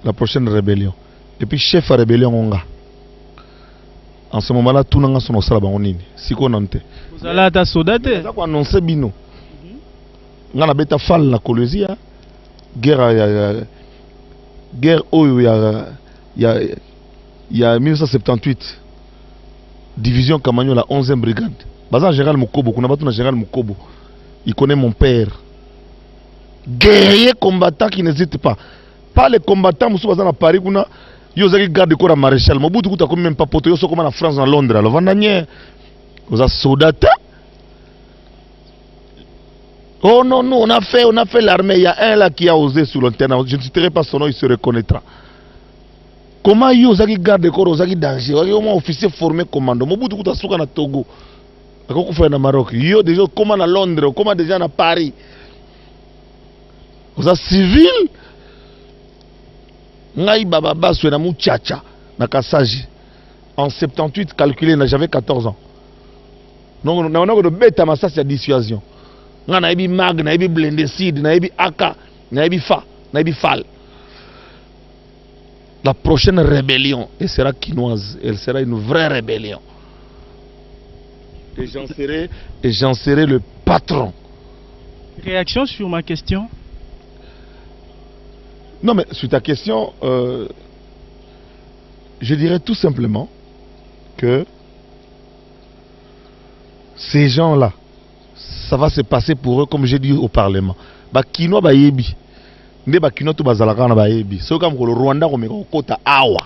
La prochaine rébellion. Et puis, chef de rébellion, on a. En ce moment-là, tout le monde est sur la banque. Si on a vous allez à ta soldate. On a annoncé Bino. On a bêta fall la Colosia. Guerre, il y a 1978. Division Kamagno, la 11e brigade. Bazan Général Mukobo, on a battu Général Mukobo. Il connaît mon père. Guerrier combattant qui n'hésite pas. Pas les combattants, monsieur Bazan à Paris, kuna yozaki garde corps à maréchal. Mobutu kuta comme même pas poto yoso comme en France en Londres. Alors vandanier, vous avez soldats. Oh non, nous on a fait l'armée. Il y a un là qui a osé sur l'antenne. Je ne citerai pas son nom, il se reconnaîtra. Comment yozaki garde corps, yozaki danger. Yozaki au moins officier formé commando. Mobutu kuta souka na Togo. Ako fait na Maroc. Yo déjà comment à Londres, comment déjà à Paris. Vous êtes civil, ngai baba baswe na muchacha na Kasaji. En 78 calculé, j'avais 14 ans. Non, on a de bêta ma ça c'est dissuasion. On a eu mag, on a eu blendecide, on a eu aka, on a eu fa, on a eu fal. La prochaine rébellion, elle sera quinoise, elle sera une vraie rébellion. Et j'en serai le patron. Réaction sur ma question? Non, mais sur ta question, je dirais tout simplement que ces gens-là, ça va se passer pour eux, comme j'ai dit au Parlement. Bakino ba yebi, ne bakino to bazalaka na ba yebi. C'est comme le Rwanda comme kota awa.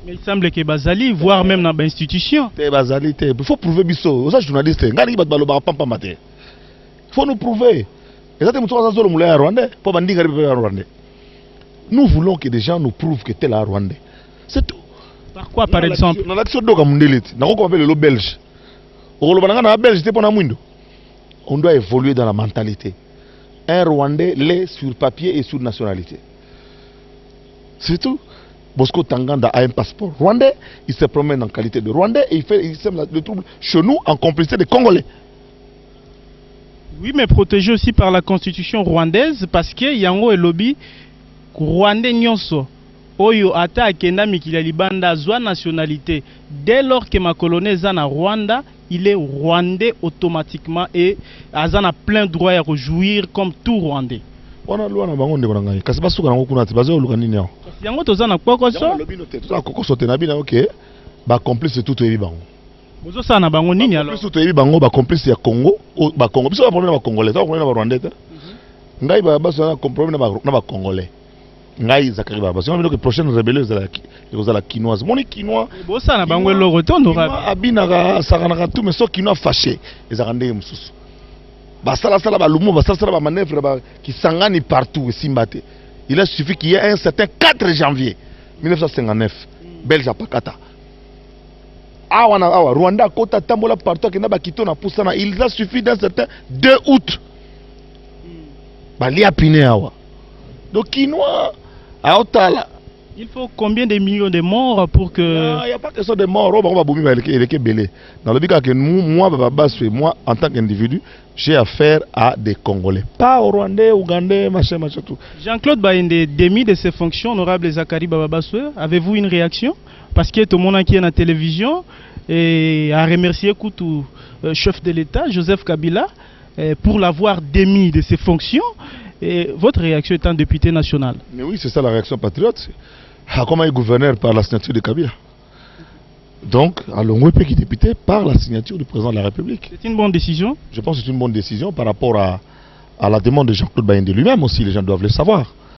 Mais il semble que Bazali, voire même dans l'institution. Bazali, il faut prouver biso. Ça journaliste, ngani bat baloba pampa maté. Il faut nous prouver. Nous voulons que des gens nous prouvent que tel est Rwandais. C'est tout. Par quoi, par exemple? On a l'action le belge. On doit évoluer dans la mentalité. Un Rwandais l'est sur papier et sur nationalité. C'est tout. Bosco Tanganda a un passeport rwandais. Il se promène en qualité de Rwandais et il sème le trouble chez nous en complicité des Congolais. Oui, mais protégé aussi par la constitution rwandaise parce que yango elobi Rwandais nyonso oyo ata akenda mikili libanda zwa nationalité dès lors que ma colonie est en Rwanda, il est rwandais automatiquement et azana plein droit à jouir comme tout Rwandais. Wana lwa na bango ndeko ngai kasi basuka nango kuna ti bazo luka nini yao yango tozana kokoso tozana kokoso te na bina OK ba complice tout ebi bango. Bozo sana bango nini alors? Biso to yebi bango ba complice ya Congo, ba Congo. Biso ba problème ba Congolais, ba problème ba Rwandais. Ngai ba baso na problème na ba Congolais. Ngai zakari ba baso. Donc prochaine rébellion za la quinoise. Moni quinois. Bozo sana bango lo retourne abina ka sakana ka tout mais so quinois fâché. Ezakande mususu. Ba sala ba lumo ba sala ba manœuvre ba qui sangani partout simbate. Il a suffi qu'il y ait un certain 4 janvier 1959 Belge à Pakata. Awa Rwanda kota tambola partout na bakito na pusana il a suffi d'un certain 2 août bali apine awa donc quinois aotala Il faut combien de millions de morts pour que... Il n'y a pas question de morts. Dans le but que moi, en tant qu'individu, j'ai affaire à des Congolais. Pas aux Rwandais, Ougandais, machin, tout. Jean-Claude Baïndé, démis de ses fonctions, honorable Zakari Bababaswe, avez-vous une réaction? Parce que tout le monde qui est à la télévision et a remercié Koutou, chef de l'État, Joseph Kabila, pour l'avoir démis de ses fonctions. Et votre réaction étant député national? Mais oui, c'est ça la réaction patriote. Comment est gouverneur par la signature de Kabila? Donc, Alongo qui est député par la signature du président de la République. C'est une bonne décision? Je pense que c'est une bonne décision par rapport à la demande de Jean-Claude Baïndé lui-même aussi, les gens doivent le savoir.